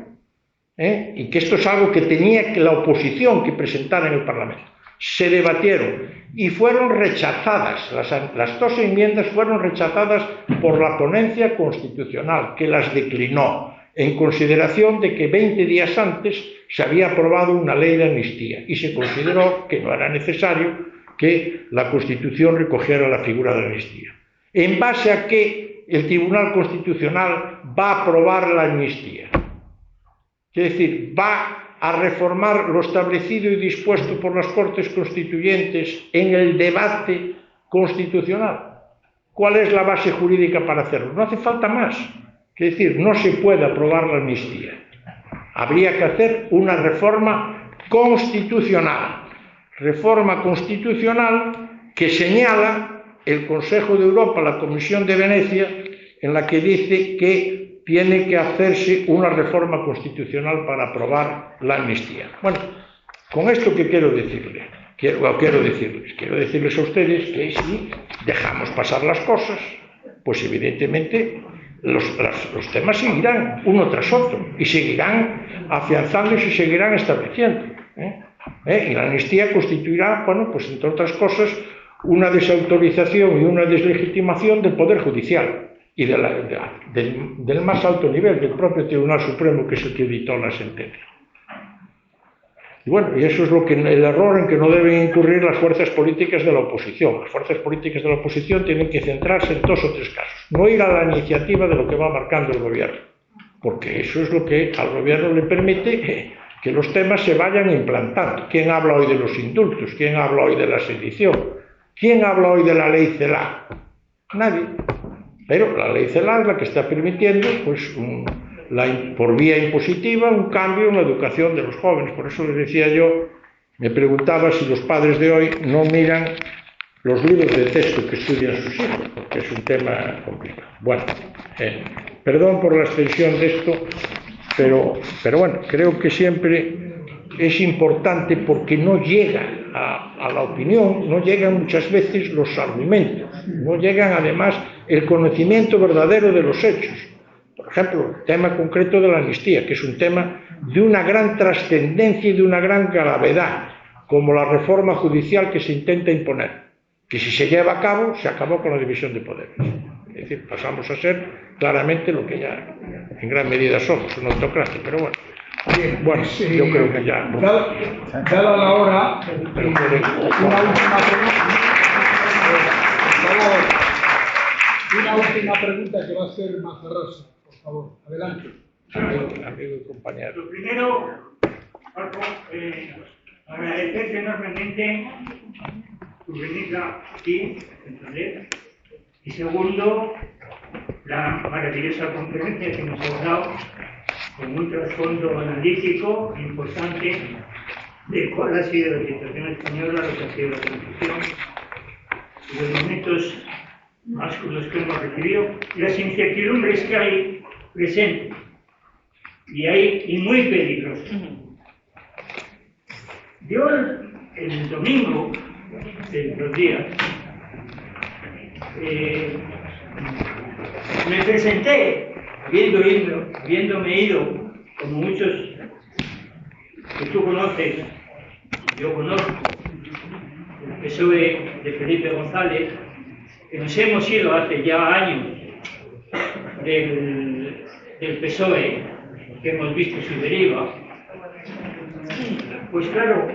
y que esto es algo que tenía que la oposición que presentar en el Parlamento. Se debatieron y fueron rechazadas, las dos enmiendas fueron rechazadas por la ponencia constitucional, que las declinó, en consideración de que 20 días antes se había aprobado una ley de amnistía y se consideró que no era necesario que la Constitución recogiera la figura de la amnistía. ¿En base a qué el Tribunal Constitucional va a aprobar la amnistía? Es decir, va a reformar lo establecido y dispuesto por las Cortes Constituyentes en el debate constitucional. ¿Cuál es la base jurídica para hacerlo? No hace falta más. Es decir, no se puede aprobar la amnistía. Habría que hacer una reforma constitucional. Reforma constitucional que señala el Consejo de Europa, la Comisión de Venecia, en la que dice que tiene que hacerse una reforma constitucional para aprobar la amnistía. Bueno, con esto ¿qué quiero decirles? Quiero decirles a ustedes que si dejamos pasar las cosas, pues evidentemente los temas seguirán uno tras otro y seguirán afianzando y se seguirán estableciendo. Y la amnistía constituirá, bueno, pues entre otras cosas, una desautorización y una deslegitimación del Poder Judicial y del más alto nivel, del propio Tribunal Supremo, que es el que dictó la sentencia. Y bueno, y eso es el error en que no deben incurrir las fuerzas políticas de la oposición. Las fuerzas políticas de la oposición tienen que centrarse en 2 o 3 casos. No ir a la iniciativa de lo que va marcando el gobierno, porque eso es lo que al gobierno le permite que los temas se vayan implantando. ¿Quién habla hoy de los indultos? ¿Quién habla hoy de la sedición? ¿Quién habla hoy de la ley CELA? Nadie. Pero la ley CELA es la que está permitiendo, pues, por vía impositiva, un cambio en la educación de los jóvenes. Por eso les decía yo, me preguntaba si los padres de hoy no miran los libros de texto que estudian sus hijos, porque es un tema complicado. Bueno, perdón por la extensión de esto, pero bueno, creo que siempre es importante porque no llega a la opinión, no llegan muchas veces los argumentos, no llegan además el conocimiento verdadero de los hechos. Por ejemplo, el tema concreto de la amnistía, que es un tema de una gran trascendencia y de una gran gravedad, como la reforma judicial que se intenta imponer, que si se lleva a cabo, se acabó con la división de poderes. Es decir, pasamos a ser claramente lo que ya en gran medida somos, una autocracia, pero bueno. Bien, Bueno, yo creo que ya. Dada la hora, una última pregunta. Por favor, una última pregunta que va a hacer Mazarrasa, por favor, adelante. Amigo y compañero. Lo primero, Paco, agradecerte enormemente tu venida aquí, ¿entendés? Y segundo, la maravillosa conferencia que nos has dado, con un trasfondo analítico importante de cuál ha sido la situación española, lo que ha sido la transición, y los momentos más crudos que hemos recibido, y las incertidumbres que hay presentes, y muy peligrosas. Yo el domingo, de los días, me presenté, habiéndome ido, como muchos que tú conoces, yo conozco, el PSOE de Felipe González, que nos hemos ido hace ya años del PSOE, que hemos visto su deriva. Pues claro,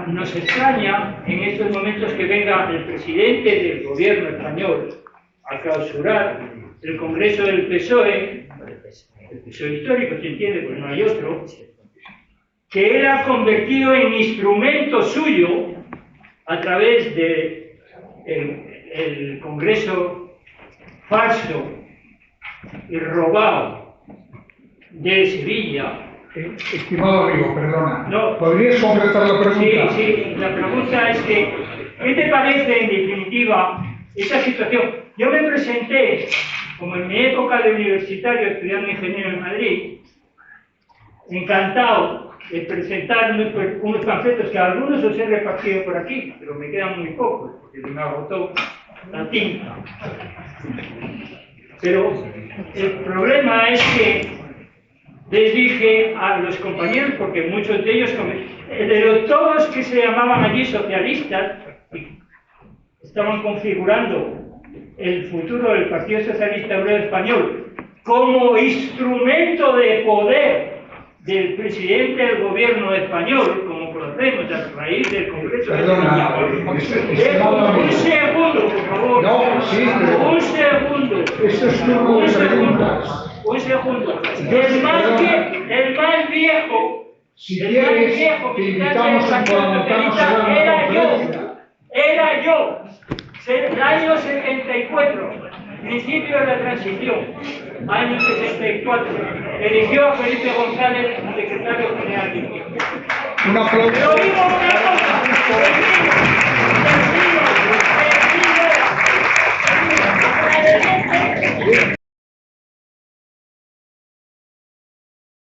nos extraña en estos momentos que venga el presidente del gobierno español a clausurar el Congreso del PSOE, el PSOE histórico, se entiende, pues no hay otro, que él ha convertido en instrumento suyo a través de el Congreso falso y robado de Sevilla. Estimado amigo, perdona. No. ¿Podrías completar la pregunta? Sí, la pregunta es que, ¿qué te parece en definitiva esa situación? Yo me presenté, como en mi época de universitario, estudiando ingeniero en Madrid, encantado de presentar unos panfletos que algunos os he repartido por aquí, pero me quedan muy pocos, porque se me agotó la tinta. Pero el problema es que les dije a los compañeros, porque muchos de ellos, todos que se llamaban allí socialistas, estaban configurando el futuro del Partido Socialista Obrero Español como instrumento de poder del presidente del gobierno español, como conocemos a raíz del Congreso de Perdona, un segundo, por favor. No, sí, pero... Un segundo. Esto es turno de preguntas. Un segundo. El más viejo, Si quieres, te invitamos a montarnos a dar una conferencia. era yo, el año 74, principio de la transición, año 74, eligió a Felipe González secretario general. Un aplauso. Pero digo una cosa,